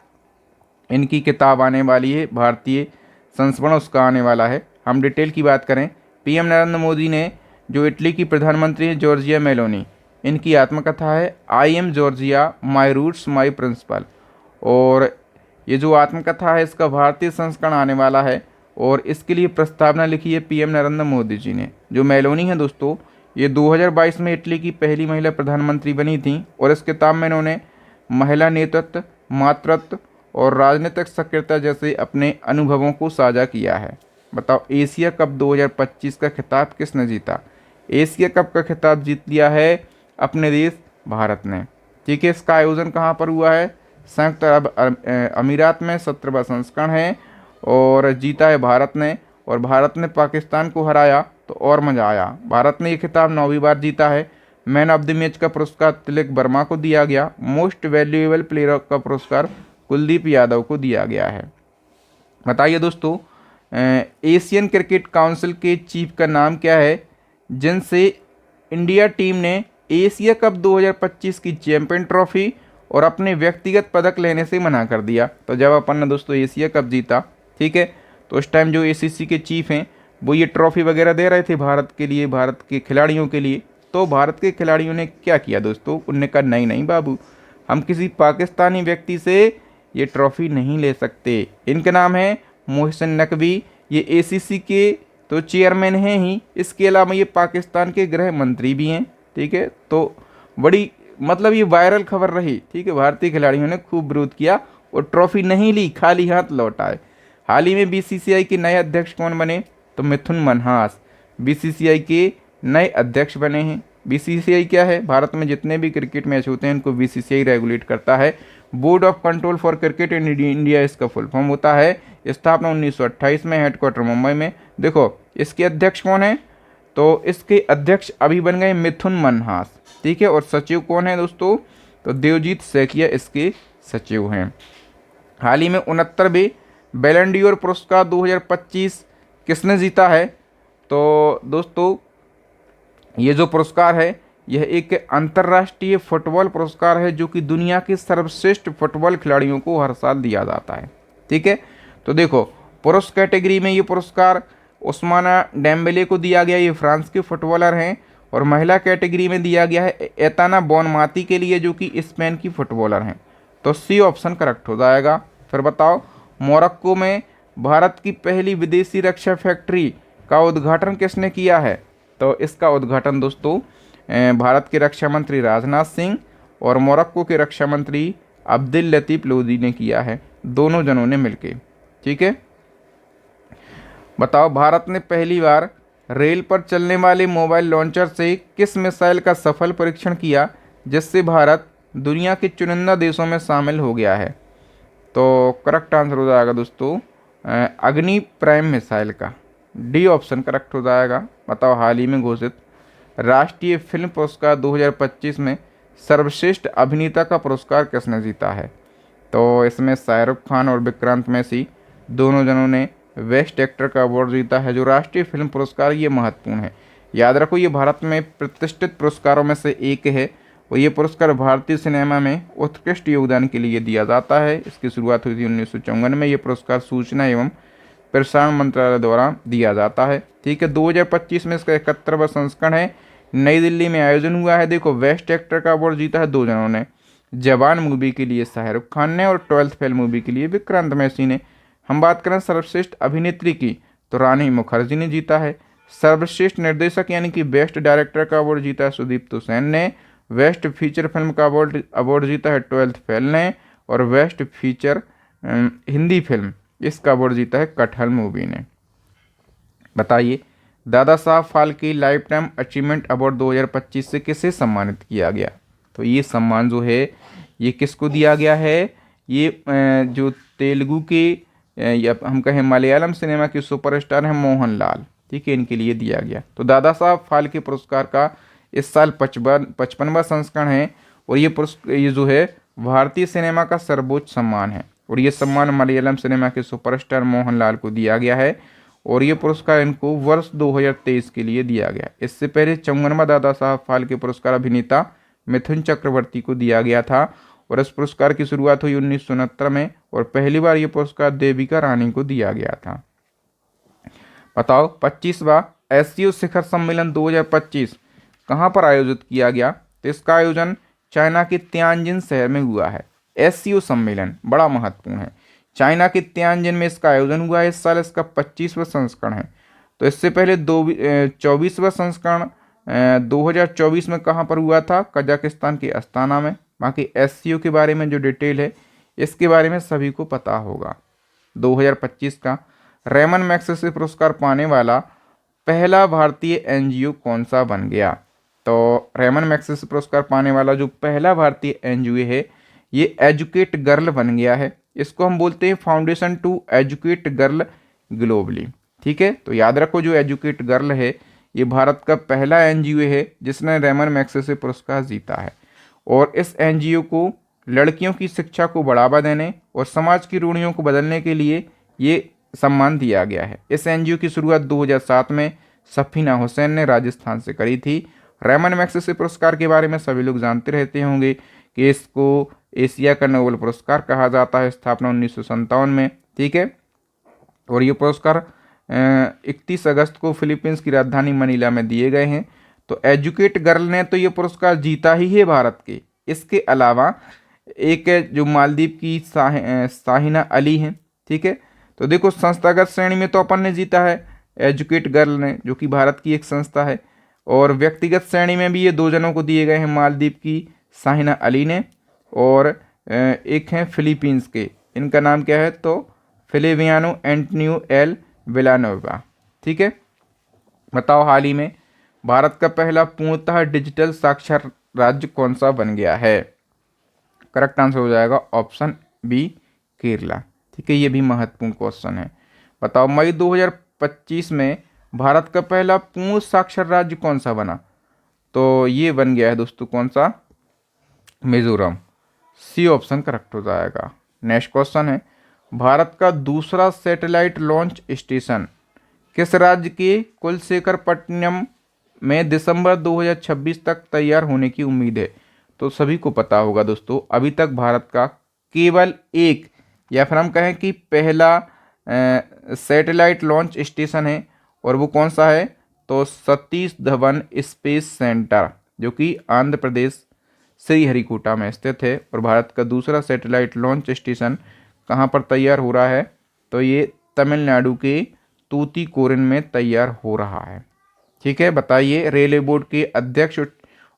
इनकी किताब आने वाली है, भारतीय संस्करण उसका आने वाला है। हम डिटेल की बात करें, पीएम नरेंद्र मोदी ने जो इटली की प्रधानमंत्री हैं जॉर्जिया मेलोनी, इनकी आत्मकथा है I am Giorgia my roots my principle. और ये जो आत्मकथा है इसका भारतीय संस्करण आने वाला है और इसके लिए प्रस्तावना लिखी है पीएम नरेंद्र मोदी जी ने। जो मेलोनी है दोस्तों, ये 2022 में इटली की पहली महिला प्रधानमंत्री बनी थी और इस किताब में इन्होंने महिला नेतृत्व, मातृत्व और राजनीतिक सक्रियता जैसे अपने अनुभवों को साझा किया है। बताओ, एशिया कप 2025 का खिताब किसने जीता? एशिया कप का खिताब जीत लिया है अपने देश भारत ने। ठीक है, इसका आयोजन कहाँ पर हुआ है? संयुक्त अरब अमीरात में 17वां संस्करण है और जीता है भारत ने। और भारत ने पाकिस्तान को हराया तो और मज़ा आया। भारत ने ये खिताब 9वीं बार जीता है। मैन ऑफ द मैच का पुरस्कार तिलक वर्मा को दिया गया। मोस्ट वैल्यूएबल प्लेयर का पुरस्कार कुलदीप यादव को दिया गया है। बताइए दोस्तों, एशियन क्रिकेट काउंसिल के चीफ का नाम क्या है जिनसे इंडिया टीम ने एशिया कप 2025 की चैंपियन ट्रॉफी और अपने व्यक्तिगत पदक लेने से मना कर दिया। तो जब अपन ने दोस्तों एशिया कप जीता, ठीक है, तो उस टाइम जो एसीसी के चीफ हैं वो ये ट्रॉफी वगैरह दे रहे थे भारत के लिए, भारत के खिलाड़ियों के लिए। तो भारत के खिलाड़ियों ने क्या किया दोस्तों, उनने कहा नहीं नहीं बाबू, हम किसी पाकिस्तानी व्यक्ति से ये ट्रॉफी नहीं ले सकते। इनका नाम है मोहसिन नकवी, ये एसीसी के तो चेयरमैन हैं ही, इसके अलावा ये पाकिस्तान के गृह मंत्री भी हैं, ठीक है। तो बड़ी मतलब ये वायरल खबर रही, ठीक है। भारतीय खिलाड़ियों ने खूब विरोध किया और ट्रॉफी नहीं ली, खाली हाथ लौट आए। हाल ही में बीसीसीआई के नए अध्यक्ष कौन बने, तो मिथुन मनहास बीसीसीआई के नए अध्यक्ष बने हैं। बीसीसीआई क्या है, भारत में जितने भी क्रिकेट मैच होते हैं इनको बीसीसीआई रेगुलेट करता है। Board of control for cricket in India इसका फुल फॉर्म होता है। स्थापना 1928 में, हेडक्वार्टर मुंबई में। देखो इसके अध्यक्ष कौन है, तो इसके अध्यक्ष अभी बन गए मिथुन मनहास, ठीक है। और सचिव कौन है दोस्तों, तो देवजीत सैकिया इसके सचिव हैं। हाल ही में 69वें बैलन डी'ओर पुरस्कार 2025 किसने जीता है, तो दोस्तों ये जो पुरस्कार है यह एक अंतर्राष्ट्रीय फुटबॉल पुरस्कार है जो कि दुनिया के सर्वश्रेष्ठ फुटबॉल खिलाड़ियों को हर साल दिया जाता है, ठीक है। तो देखो पुरुष कैटेगरी में ये पुरस्कार उस्माना डेम्बेले को दिया गया, ये फ्रांस के फुटबॉलर हैं। और महिला कैटेगरी में दिया गया है एताना बोनमाती के लिए जो कि स्पेन की फुटबॉलर हैं। तो सी ऑप्शन करेक्ट हो जाएगा। फिर बताओ मोरक्को में भारत की पहली विदेशी रक्षा फैक्ट्री का उद्घाटन किसने किया है, तो इसका उद्घाटन दोस्तों भारत के रक्षा मंत्री राजनाथ सिंह और मोरक्को के रक्षा मंत्री अब्दुल लतीफ लोदी ने किया है, दोनों जनों ने मिलकर, ठीक है। बताओ भारत ने पहली बार रेल पर चलने वाले मोबाइल लॉन्चर से किस मिसाइल का सफल परीक्षण किया जिससे भारत दुनिया के चुनिंदा देशों में शामिल हो गया है, तो करेक्ट आंसर हो जाएगा दोस्तों अग्नि प्राइम मिसाइल का, डी ऑप्शन करेक्ट हो जाएगा। बताओ हाल ही में घोषित राष्ट्रीय फिल्म पुरस्कार 2025 में सर्वश्रेष्ठ अभिनेता का पुरस्कार किसने जीता है, तो इसमें शाहरुख खान और विक्रांत मैसी दोनों जनों ने बेस्ट एक्टर का अवार्ड जीता है। जो राष्ट्रीय फिल्म पुरस्कार ये महत्वपूर्ण है, याद रखो ये भारत में प्रतिष्ठित पुरस्कारों में से एक है और ये पुरस्कार भारतीय सिनेमा में उत्कृष्ट योगदान के लिए दिया जाता है। इसकी शुरुआत हुई थी 1954 में। ये पुरस्कार सूचना एवं प्रसारण मंत्रालय द्वारा दिया जाता है, ठीक है। 2025 में इसका 71वां संस्करण है, नई दिल्ली में आयोजन हुआ है। देखो बेस्ट एक्टर का अवार्ड जीता है दो जनों ने, जवान मूवी के लिए शाहरुख खान ने और 12th फेल मूवी के लिए विक्रांत मैसी ने। हम बात करें सर्वश्रेष्ठ अभिनेत्री की तो रानी मुखर्जी ने जीता है। सर्वश्रेष्ठ निर्देशक यानी कि बेस्ट डायरेक्टर का अवार्ड जीता है सुदीप्त हुसैन ने। बेस्ट फीचर फिल्म का अवार्ड जीता है 12th फेल ने। और बेस्ट फीचर हिंदी फिल्म इसका अवार्ड जीता है कटहल मूवी ने। बताइए Dada Saheb Phalke life time achievement award 2025 से किसे सम्मानित किया गया, तो ये सम्मान जो है ये किसको दिया गया है, ये जो तेलुगु के या हम कहें मलयालम सिनेमा के सुपरस्टार हैं मोहनलाल, ठीक है, इनके लिए दिया गया। तो दादा साहब फाल्के पुरस्कार का इस साल 55वां संस्करण है और ये जो है भारतीय सिनेमा का सर्वोच्च सम्मान है और ये सम्मान मलयालम सिनेमा के सुपरस्टार मोहनलाल को दिया गया है और ये पुरस्कार इनको वर्ष 2023 के लिए दिया गया। इससे पहले 54वां दादा साहब फाल्के पुरस्कार अभिनेता मिथुन चक्रवर्ती को दिया गया था और इस पुरस्कार की शुरुआत हुई 1969 में और पहली बार ये पुरस्कार देविका रानी को दिया गया था। बताओ 25वां एससीओ शिखर सम्मेलन 2025 कहाँ पर आयोजित किया गया, तो इसका आयोजन चाइना के तियानजिन शहर में हुआ है। एससीओ सम्मेलन बड़ा महत्वपूर्ण है, चाइना के तियानजिन में इसका आयोजन हुआ है। इस साल इसका 25वां संस्करण है। तो इससे पहले 24वां संस्करण 2024 में कहाँ पर हुआ था, कजाकिस्तान के अस्ताना में। बाकी एससीओ के बारे में जो डिटेल है इसके बारे में सभी को पता होगा। 2025 का रेमन मैग्सेसे पुरस्कार पाने वाला पहला भारतीय एनजीओ कौन सा बन गया, तो रेमन मैग्सेसे पुरस्कार पाने वाला जो पहला भारतीय एनजीओ है ये एजुकेट गर्ल बन गया है। इसको हम बोलते हैं foundation to educate girl globally, ठीक है। तो याद रखो जो एजुकेट गर्ल है ये भारत का पहला एनजीओ है जिसने रेमन मैग्सेसे पुरस्कार जीता है और इस एनजीओ को लड़कियों की शिक्षा को बढ़ावा देने और समाज की रूढ़ियों को बदलने के लिए ये सम्मान दिया गया है। इस एनजीओ की शुरुआत 2007 में सफीना हुसैन ने राजस्थान से करी थी। रेमन मैग्सेसे पुरस्कार के बारे में सभी लोग जानते रहते होंगे कि इसको एशिया का नोबेल पुरस्कार कहा जाता है, स्थापना 1957 में। ठीक है, और ये पुरस्कार 31 अगस्त को फिलीपींस की राजधानी मनीला में दिए गए हैं। तो एजुकेट गर्ल ने तो ये पुरस्कार जीता ही है भारत के। इसके अलावा एक जो मालदीव की साहिना अली हैं। ठीक है, तो देखो संस्थागत श्रेणी में तो अपन ने जीता है एजुकेट गर्ल ने, जो कि भारत की एक संस्था है, और व्यक्तिगत श्रेणी में भी ये 2 जनों को दिए गए हैं, मालदीव की साहिना अली ने और एक हैं फिलीपींस के, इनका नाम क्या है तो फिलिवियानो एंटनियो एल विलानोवा। ठीक है, बताओ हाल ही में भारत का पहला पूर्णतः डिजिटल साक्षर राज्य कौन सा बन गया है? करेक्ट आंसर हो जाएगा ऑप्शन बी, केरला। ठीक है, ये भी महत्वपूर्ण क्वेश्चन है। बताओ मई 2025 में भारत का पहला पूर्ण साक्षर राज्य कौन सा बना? तो ये बन गया है दोस्तों कौन सा? मिजोरम। सी ऑप्शन करेक्ट हो जाएगा। नेक्स्ट क्वेश्चन है, भारत का दूसरा सैटेलाइट लॉन्च स्टेशन किस राज्य के कुलशेखरपट्टनम में दिसंबर 2026 तक तैयार होने की उम्मीद है? तो सभी को पता होगा दोस्तों, अभी तक भारत का केवल एक, या फिर हम कहें कि पहला सैटेलाइट लॉन्च स्टेशन है, और वो कौन सा है तो सतीश धवन स्पेस सेंटर, जो कि आंध्र प्रदेश श्रीहरिकोटा में स्थित है। और भारत का दूसरा सैटेलाइट लॉन्च स्टेशन कहाँ पर तैयार हो रहा है? तो ये तमिलनाडु के तूतीकोरिन में तैयार हो रहा है। ठीक है, बताइए रेलवे बोर्ड के अध्यक्ष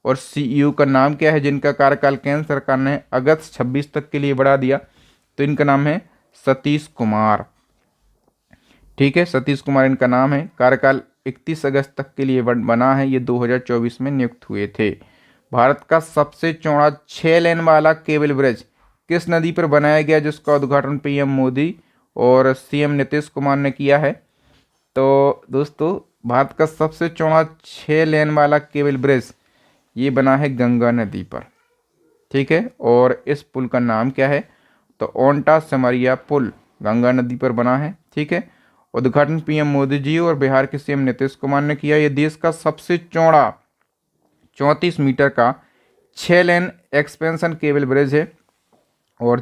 और सीईओ का नाम क्या है, जिनका कार्यकाल केंद्र सरकार ने अगस्त 26 तक के लिए बढ़ा दिया? तो इनका नाम है सतीश कुमार। ठीक है, सतीश कुमार इनका नाम है। कार्यकाल 31 अगस्त तक के लिए बना है, ये 2024 में नियुक्त हुए थे। भारत का सबसे चौड़ा 6 लेन वाला केबल ब्रिज किस नदी पर बनाया गया, जिसका उद्घाटन पीएम मोदी और सीएम नीतीश कुमार ने किया है? तो दोस्तों भारत का सबसे चौड़ा 6 लेन वाला केबल ब्रिज ये बना है गंगा नदी पर। ठीक है, और इस पुल का नाम क्या है? तो ओंटा सिमरिया पुल गंगा नदी पर बना है। ठीक है, उद्घाटन पीएम मोदी जी और बिहार के सीएम नीतीश कुमार ने किया। ये देश का सबसे चौड़ा 34 मीटर का 6 लेन एक्सपेंशन केबल ब्रिज है। और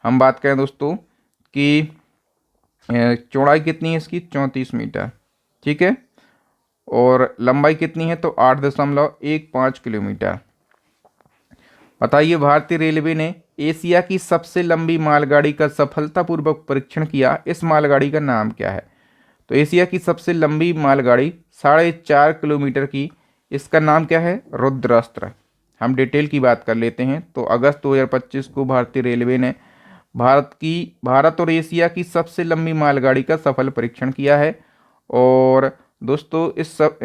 हम बात करें दोस्तों कि चौड़ाई कितनी है इसकी? 34 मीटर। ठीक है, और लंबाई कितनी है? तो 8.15 किलोमीटर। बताइए भारतीय रेलवे ने एशिया की सबसे लंबी मालगाड़ी का सफलतापूर्वक परीक्षण किया, इस मालगाड़ी का नाम क्या है? तो एशिया की सबसे लंबी मालगाड़ी 4.5 किलोमीटर की, इसका नाम क्या है? रुद्रास्त्र। हम डिटेल की बात कर लेते हैं। तो अगस्त 2025 को भारतीय रेलवे ने भारत और एशिया की सबसे लंबी मालगाड़ी का सफल परीक्षण किया है। और दोस्तों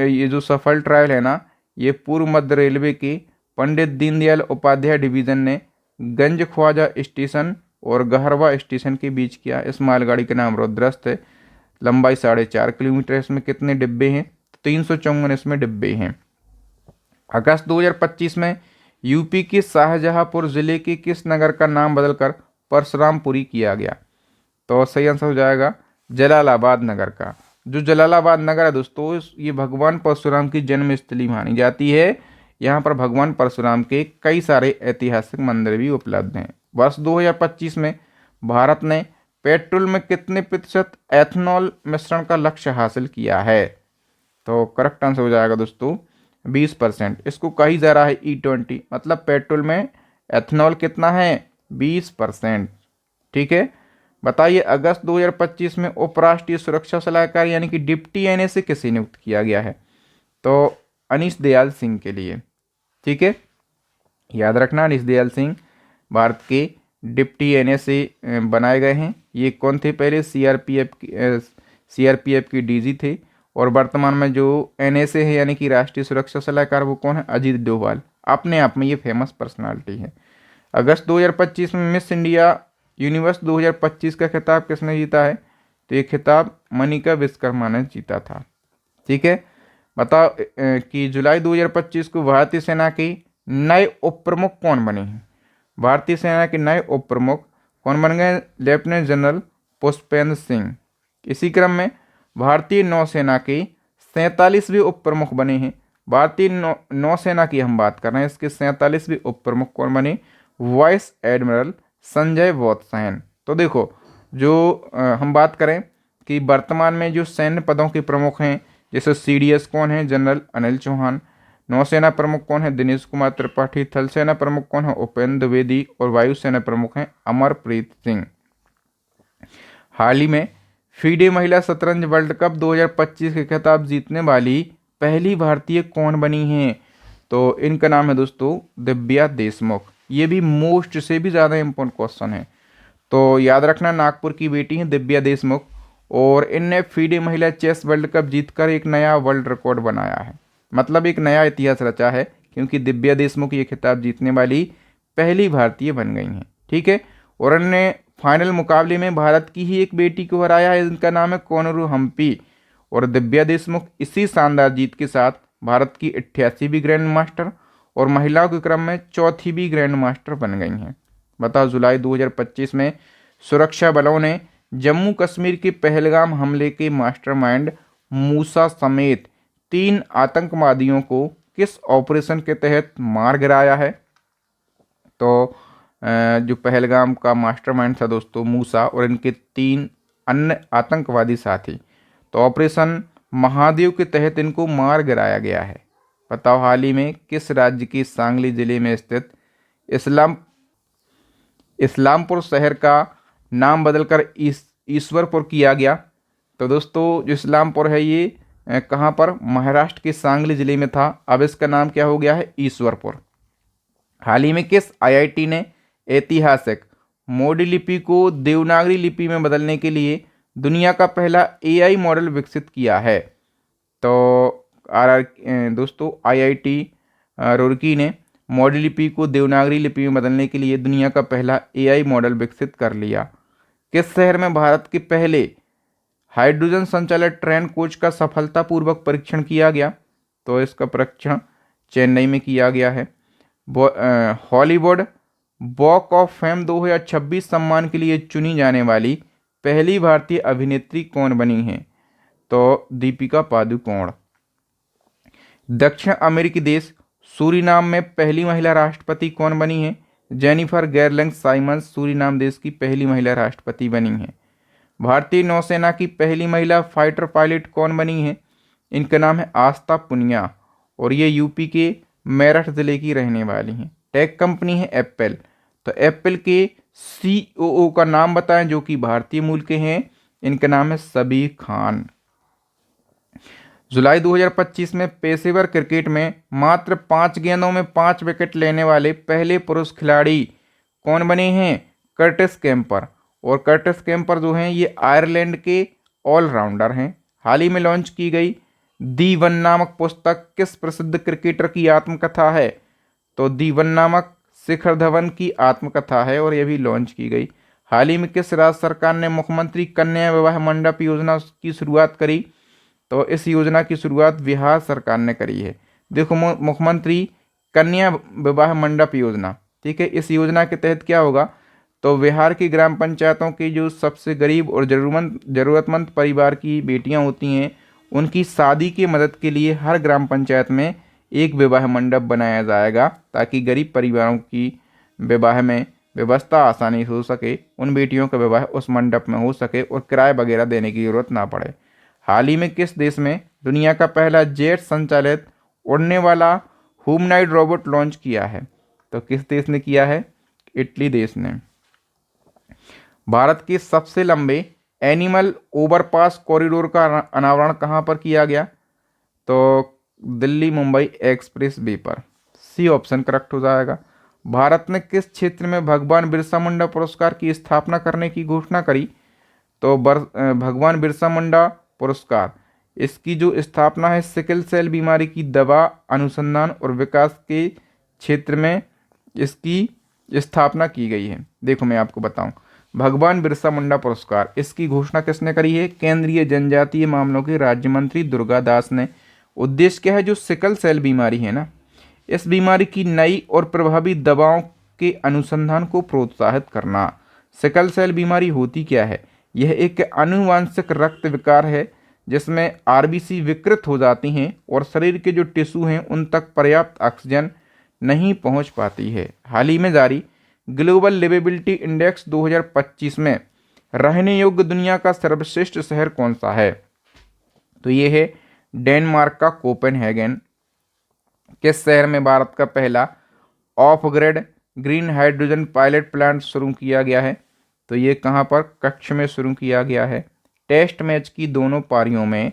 ये जो सफल ट्रायल है ना, ये पूर्व मध्य रेलवे के पंडित दीनदयाल उपाध्याय डिवीज़न ने गंज ख्वाजा स्टेशन और गहरवा स्टेशन के बीच किया। इस मालगाड़ी का नाम रुद्रस्त है। लंबाई 4.5 किलोमीटर। इसमें कितने डिब्बे हैं? 354 इसमें डिब्बे हैं। अगस्त 2025 में यूपी के शाहजहांपुर जिले के किस नगर का नाम बदलकर परशुरामपुरी किया गया? तो सही आंसर हो जाएगा जलालाबाद नगर का। जो जलालाबाद नगर है दोस्तों, ये भगवान परशुराम की जन्मस्थली मानी जाती है। यहाँ पर भगवान परशुराम के कई सारे ऐतिहासिक मंदिर भी उपलब्ध हैं। वर्ष 2025 में भारत ने पेट्रोल में कितने प्रतिशत एथनॉल मिश्रण का लक्ष्य हासिल किया है? तो करेक्ट आंसर हो जाएगा दोस्तों 20%। इसको कही जा रहा है E20, मतलब पेट्रोल में एथनॉल कितना है? 20%। ठीक है, बताइए अगस्त 2025 में उपराष्ट्रीय सुरक्षा सलाहकार यानी कि डिप्टी एनएसए किसे नियुक्त किया गया है? तो अनीश दयाल सिंह के लिए। ठीक है, याद रखना अनीश दयाल सिंह भारत के डिप्टी एनएसए बनाए गए हैं। ये कौन थे? पहले सीआरपीएफ की डीजी थे, और वर्तमान में जो एनएसए है यानी कि राष्ट्रीय सुरक्षा सलाहकार वो कौन है? अजीत डोभाल। अपने आप में ये फेमस पर्सनालिटी है। अगस्त 2025 में मिस इंडिया यूनिवर्स 2025 का खिताब किसने जीता है? तो ये खिताब मनिका विश्वकर्मा ने जीता था। ठीक है, बताओ कि जुलाई 2025 को भारतीय सेना के नए उप प्रमुख कौन बने हैं? भारतीय सेना के नए उप प्रमुख कौन बन गए? Lieutenant general Pushpendra Singh. इसी क्रम में भारतीय नौसेना के 47वें उप प्रमुख बने हैं। भारतीय नौसेना की हम बात कर रहे हैं, इसके 47वें उप प्रमुख कौन बने? वाइस एडमिरल संजय बोत्सैन। तो देखो जो हम बात करें कि वर्तमान में जो सैन्य पदों के प्रमुख हैं, जैसे CDS कौन है? जनरल अनिल चौहान। नौसेना प्रमुख कौन है? दिनेश कुमार त्रिपाठी। थल सेना प्रमुख कौन है? उपेंद्र द्विवेदी। और वायुसेना प्रमुख हैं अमरप्रीत सिंह। हाल ही में फीडे महिला शतरंज वर्ल्ड कप 2025 के खिताब जीतने वाली पहली भारतीय कौन बनी हैं? तो इनका नाम है दोस्तों दिव्या देशमुख। ये भी मोस्ट से भी ज़्यादा इम्पोर्टेंट क्वेश्चन है, तो याद रखना, नागपुर की बेटी हैं दिव्या देशमुख, और इनने फीडे महिला चेस वर्ल्ड कप जीतकर एक नया वर्ल्ड रिकॉर्ड बनाया है, मतलब एक नया इतिहास रचा है, क्योंकि दिव्या देशमुख ये खिताब जीतने वाली पहली भारतीय बन गई हैं। ठीक है, और इन्होंने फाइनल मुकाबले में भारत की ही एक बेटी को हराया है, इनका नाम है कोनरू हम्पी। और दिव्या देशमुख इसी शानदार जीत के साथ भारत की 88वीं ग्रैंड मास्टर और महिलाओं के क्रम में 4थी भी ग्रैंड मास्टर बन गई हैं। बताओ, जुलाई 2025 में सुरक्षा बलों ने जम्मू कश्मीर के पहलगाम हमले के मास्टरमाइंड मूसा समेत 3 आतंकवादियों को किस ऑपरेशन के तहत मार गिराया है? तो जो पहलगाम का मास्टरमाइंड था दोस्तों मूसा और इनके 3 अन्य आतंकवादी साथी, तो ऑपरेशन महादेव के तहत इनको मार गिराया गया है। बताओ, हाल ही में किस राज्य के सांगली जिले में स्थित इस्लामपुर शहर का नाम बदलकर ईश्वरपुर किया गया? तो दोस्तों जो इस्लामपुर है ये कहाँ पर? महाराष्ट्र के सांगली जिले में था, अब इसका नाम क्या हो गया है? ईश्वरपुर। हाल ही में किस IIT ने ऐतिहासिक मोडी लिपि को देवनागरी लिपि में बदलने के लिए दुनिया का पहला AI मॉडल विकसित किया है? तो दोस्तों IIT रुड़की ने मोडी लिपि को देवनागरी लिपि में बदलने के लिए दुनिया का पहला AI मॉडल विकसित कर लिया। किस शहर में भारत के पहले हाइड्रोजन संचालित ट्रेन कोच का सफलतापूर्वक परीक्षण किया गया? तो इसका परीक्षण चेन्नई में किया गया है। हॉलीवुड वॉक ऑफ फेम 2026 सम्मान के लिए चुनी जाने वाली पहली भारतीय अभिनेत्री कौन बनी है? तो दीपिका पादुकोण। दक्षिण अमेरिकी देश सूरीनाम में पहली महिला राष्ट्रपति कौन बनी है? जेनिफर गेरलैंग साइमंस सूरीनाम देश की पहली महिला राष्ट्रपति बनी है। भारतीय नौसेना की पहली महिला फाइटर पायलट कौन बनी है? इनका नाम है आस्था पुनिया, और ये यूपी के मेरठ जिले की रहने वाली हैं। टेक कंपनी है एप्पल, तो एप्पल के COO का नाम बताएं जो कि भारतीय मूल के हैं। इनका नाम है सबीर खान। जुलाई 2025 में पेशेवर क्रिकेट में मात्र 5 गेंदों में 5 विकेट लेने वाले पहले पुरुष खिलाड़ी कौन बने हैं? Curtis Kemper. और कर्टिस केम्पर जो हैं ये आयरलैंड के ऑलराउंडर हैं। हाल ही में लॉन्च की गई दी वन नामक पुस्तक किस प्रसिद्ध क्रिकेटर की आत्मकथा है? तो दी वन नामक शिखर धवन की आत्मकथा है और यह भी लॉन्च की गई। हाल ही में किस राज्य सरकार ने मुख्यमंत्री कन्या विवाह मंडप योजना की शुरुआत करी? तो इस योजना की शुरुआत बिहार सरकार ने करी है। देखो, मुख्यमंत्री कन्या विवाह मंडप योजना, ठीक है, इस योजना के तहत क्या होगा? तो बिहार की ग्राम पंचायतों की जो सबसे गरीब और ज़रूरतमंद परिवार की बेटियां होती हैं, उनकी शादी की मदद के लिए हर ग्राम पंचायत में एक विवाह मंडप बनाया जाएगा, ताकि गरीब परिवारों की विवाह में व्यवस्था आसानी से हो सके, उन बेटियों का विवाह उस मंडप में हो सके और किराए वगैरह देने की ज़रूरत ना पड़े। हाल ही में किस देश में दुनिया का पहला जेट संचालित उड़ने वाला ह्यूमनॉइड रोबोट लॉन्च किया है? तो किस देश ने किया है? इटली देश ने। भारत के सबसे लंबे एनिमल ओवरपास कॉरिडोर का अनावरण कहाँ पर किया गया? तो दिल्ली मुंबई एक्सप्रेस वे पर। सी ऑप्शन करेक्ट हो जाएगा। भारत ने किस क्षेत्र में भगवान बिरसा मुंडा पुरस्कार की स्थापना करने की घोषणा करी? तो भगवान बिरसा मुंडा पुरस्कार, इसकी जो स्थापना है सिकल सेल बीमारी की दवा अनुसंधान और विकास के क्षेत्र में इसकी स्थापना की गई है। देखो मैं आपको बताऊं, भगवान बिरसा मुंडा पुरस्कार, इसकी घोषणा किसने करी है? केंद्रीय जनजातीय मामलों के राज्य मंत्री दुर्गा दास ने। उद्देश्य क्या है? जो सिकल सेल बीमारी है ना, इस बीमारी की नई और प्रभावी दवाओं के अनुसंधान को प्रोत्साहित करना। सिकल सेल बीमारी होती क्या है? यह एक आनुवांशिक रक्त विकार है जिसमें आरबीसी विकृत हो जाती हैं और शरीर के जो टिश्यू हैं उन तक पर्याप्त ऑक्सीजन नहीं पहुंच पाती है। हाल ही में जारी ग्लोबल लिवेबिलिटी इंडेक्स 2025 में रहने योग्य दुनिया का सर्वश्रेष्ठ शहर कौन सा है? तो ये है डेनमार्क का कोपेनहेगन। किस शहर में भारत का पहला of grid green hydrogen pilot plant शुरू किया गया है? तो ये कहाँ पर? कच्छ में शुरू किया गया है। टेस्ट मैच की दोनों पारियों में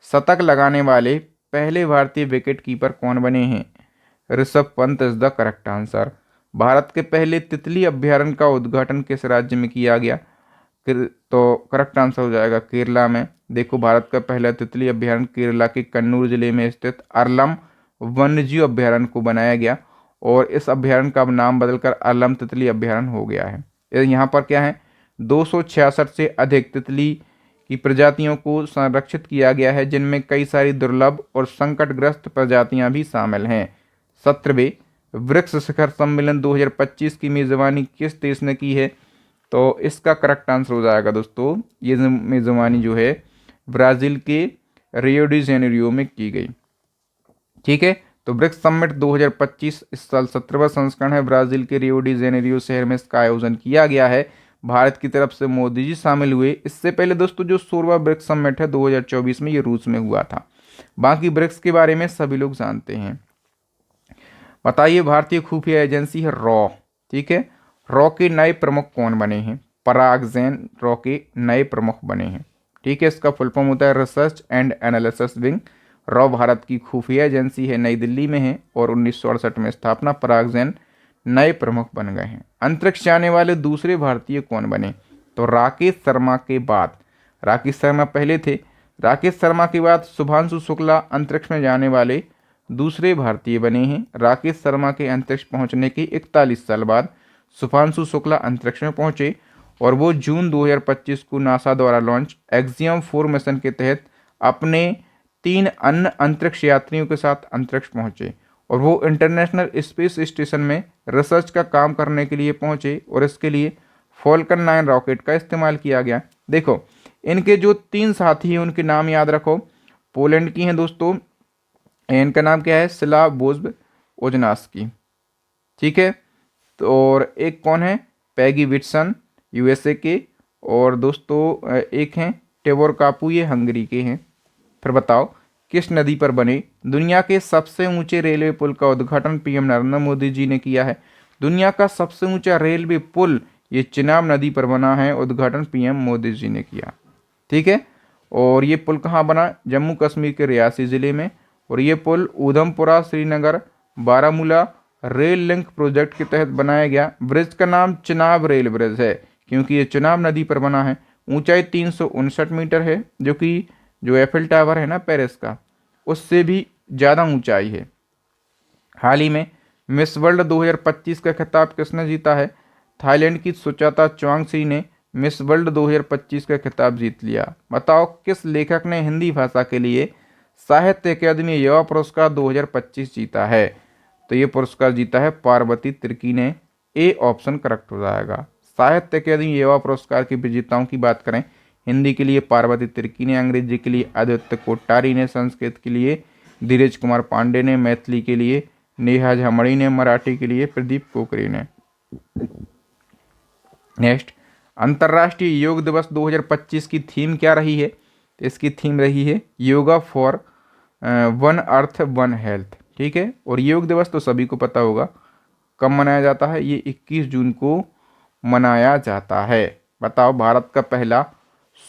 शतक लगाने वाले पहले भारतीय विकेट कीपर कौन बने हैं? Rishabh Pant is the correct answer. Bharat के पहले तितली अभ्यारण्य का उद्घाटन किस राज्य में किया गया? तो करेक्ट आंसर हो जाएगा केरला में। देखो, भारत का पहला तितली अभ्यारण्य केरला के कन्नूर जिले में स्थित अरलम वन्यजीव अभ्यारण्य को बनाया गया और इस अभ्यारण्य का अब नाम बदलकर अरलम तितली अभ्यारण्य हो गया है। यहाँ पर क्या है, 266 से अधिक तितली की प्रजातियों को संरक्षित किया गया है जिनमें कई सारी दुर्लभ और संकटग्रस्त प्रजातियां भी शामिल हैं। 17वें वृक्ष शिखर सम्मेलन 2025 की मेजबानी किस देश ने की है? तो इसका करेक्ट आंसर हो जाएगा दोस्तों, ये मेजबानी जो है ब्राज़ील के रियो डी जेनेरियो में की गई। ठीक है, तो ब्रिक्स समिट 2025 इस साल 17वां संस्करण है। ब्राज़ील के रियो डी जेनेरियो शहर में इसका आयोजन किया गया है। भारत की तरफ से मोदी जी शामिल हुए। इससे पहले दोस्तों जो 16वां ब्रिक्स समिट है 2024 में ये रूस में हुआ था। बाकी ब्रिक्स के बारे में सभी लोग जानते हैं। बताइए, भारतीय खुफिया एजेंसी है रॉ। ठीक है, रॉ के नए प्रमुख कौन बने हैं? पराग जैन रॉ के नए प्रमुख बने हैं। ठीक है, इसका फुल फॉर्म होता है research and analysis wing. Raw Bharat की खुफिया एजेंसी है, नई दिल्ली में है और 1968 में स्थापना। पराग जैन नए प्रमुख बन गए हैं। अंतरिक्ष जाने वाले दूसरे भारतीय कौन बने? तो राकेश शर्मा के बाद, राकेश शर्मा पहले थे, राकेश शर्मा के बाद शुभांशु शुक्ला अंतरिक्ष में जाने वाले दूसरे भारतीय बने हैं। राकेश शर्मा के अंतरिक्ष पहुंचने के 41 साल बाद शुभांशु शुक्ला अंतरिक्ष में पहुंचे और वो जून 2025 को नासा द्वारा लॉन्च एक्सियम 4 मिशन के तहत अपने 3 अन्य अंतरिक्ष यात्रियों के साथ अंतरिक्ष पहुंचे और वो इंटरनेशनल स्पेस स्टेशन में रिसर्च का काम करने के लिए पहुंचे और इसके लिए फॉल्कन 9 रॉकेट का इस्तेमाल किया गया। देखो, इनके जो 3 साथी हैं उनके नाम याद रखो। पोलैंड की हैं दोस्तों, इनका नाम क्या है? स्लावोज्ब ओजनास्की। ठीक है, तो और एक कौन है? पैगी विटसन यूएसए के, और दोस्तों एक हैं टेबोर कापू, ये हंगरी के हैं। फिर बताओ, किस नदी पर बने दुनिया के सबसे ऊंचे रेलवे पुल का उद्घाटन पीएम नरेंद्र मोदी जी ने किया है? दुनिया का सबसे ऊंचा रेलवे पुल ये चिनाब नदी पर बना है, उद्घाटन पीएम मोदी जी ने किया। ठीक है, और ये पुल कहाँ बना? जम्मू कश्मीर के रियासी ज़िले में। और ये पुल उधमपुरा Srinagar Baramulla rail link project के तहत बनाया गया। ब्रिज का नाम चिनाब रेल ब्रिज है क्योंकि ये चिनाब नदी पर बना है। ऊंचाई 359 मीटर है, जो कि जो एफिल टावर है ना पेरिस का, उससे भी ज़्यादा ऊंचाई है। हाल ही में मिस वर्ल्ड 2025 का खिताब किसने जीता है? थाईलैंड की सुचाता चौंगसी ने मिस वर्ल्ड 2025 का खिताब जीत लिया। बताओ, किस लेखक ने हिंदी भाषा के लिए साहित्य अकादमी युवा पुरस्कार 2025 जीता है? तो ये पुरस्कार जीता है पार्वती तिर्की ने। ए ऑप्शन करेक्ट हो जाएगा। साहित्य अकादमी युवा पुरस्कार के विजेताओं की बात करें, हिंदी के लिए पार्वती तिर्की ने, अंग्रेजी के लिए आदित्य कोट्टारी ने, संस्कृत के लिए धीरज कुमार पांडे ने, मैथिली के लिए नेहा झामड़ी ने, मराठी के लिए प्रदीप कोकरे ने। नेक्स्ट, अंतर्राष्ट्रीय योग दिवस 2025 की थीम क्या रही है? तो इसकी थीम रही है yoga for one earth one health. ठीक है, और योग दिवस तो सभी को पता होगा कब मनाया जाता है, ये 21 जून को मनाया जाता है। बताओ, भारत का पहला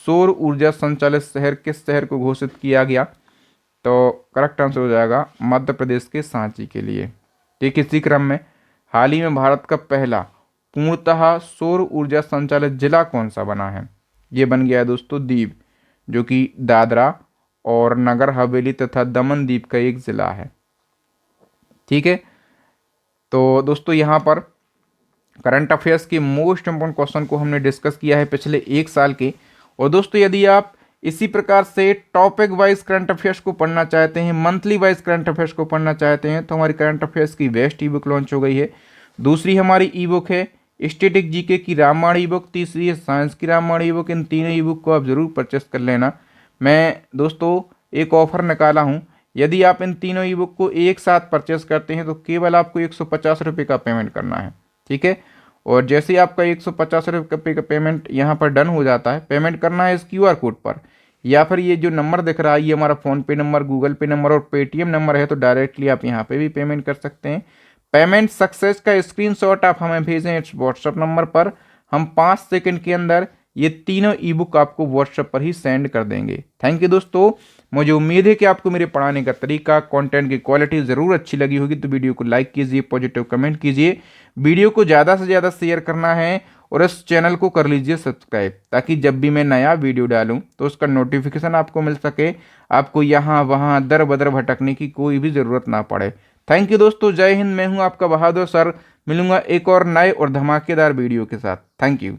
सौर ऊर्जा संचालित शहर किस शहर को घोषित किया गया? तो करेक्ट आंसर हो जाएगा मध्य प्रदेश के सांची के लिए। ठीक, इसी क्रम में हाल ही में भारत का पहला पूर्णतः सौर ऊर्जा संचालित जिला कौन सा बना है? ये बन गया है दोस्तों दीव, जो कि दादरा और नगर हवेली तथा दमन दीव का एक जिला है। ठीक है, तो दोस्तों यहाँ पर करंट अफेयर्स के मोस्ट इंपोर्टेंट क्वेश्चन को हमने डिस्कस किया है पिछले 1 साल के। और दोस्तों, यदि आप इसी प्रकार से टॉपिक वाइज करंट अफेयर्स को पढ़ना चाहते हैं, मंथली वाइज करंट अफेयर्स को पढ़ना चाहते हैं, तो हमारी करंट अफेयर्स की बेस्ट ई बुक लॉन्च हो गई है। दूसरी हमारी ई बुक है स्टैटिक जीके की रामायण ई बुक, तीसरी है साइंस की रामायण ई बुक। इन तीनों ई बुक को आप ज़रूर परचेस कर लेना। मैं दोस्तों एक ऑफ़र निकाला हूँ, यदि आप इन तीनों ई बुक को एक साथ परचेस करते हैं तो केवल आपको 150 रुपये का पेमेंट करना है, ठीक है। और जैसे ही आपका 150 रुपये का पेमेंट यहाँ पर डन हो जाता है, पेमेंट करना है इस QR कोड पर, या फिर ये जो नंबर दिख रहा है ये हमारा फ़ोनपे नंबर, गूगल पे नंबर और पेटीएम नंबर है, तो डायरेक्टली आप यहाँ पे भी पेमेंट कर सकते हैं। पेमेंट सक्सेस का स्क्रीनशॉट आप हमें भेजें इस व्हाट्सअप नंबर पर, हम 5 सेकंड के अंदर ये तीनों ई बुक आपको व्हाट्सएप पर ही सेंड कर देंगे। थैंक यू दोस्तों। मुझे उम्मीद है कि आपको मेरे पढ़ाने का तरीका, कंटेंट की क्वालिटी ज़रूर अच्छी लगी होगी, तो वीडियो को लाइक कीजिए, पॉजिटिव कमेंट कीजिए, वीडियो को ज़्यादा से ज़्यादा शेयर करना है और इस चैनल को कर लीजिए सब्सक्राइब, ताकि जब भी मैं नया वीडियो डालूं तो उसका नोटिफिकेशन आपको मिल सके, आपको यहाँ वहाँ दर बदर भटकने की कोई भी ज़रूरत ना पड़े। थैंक यू दोस्तों, जय हिंद। मैं हूँ आपका बहादुर सर। मिलूंगा एक और नए और धमाकेदार वीडियो के साथ। Thank you.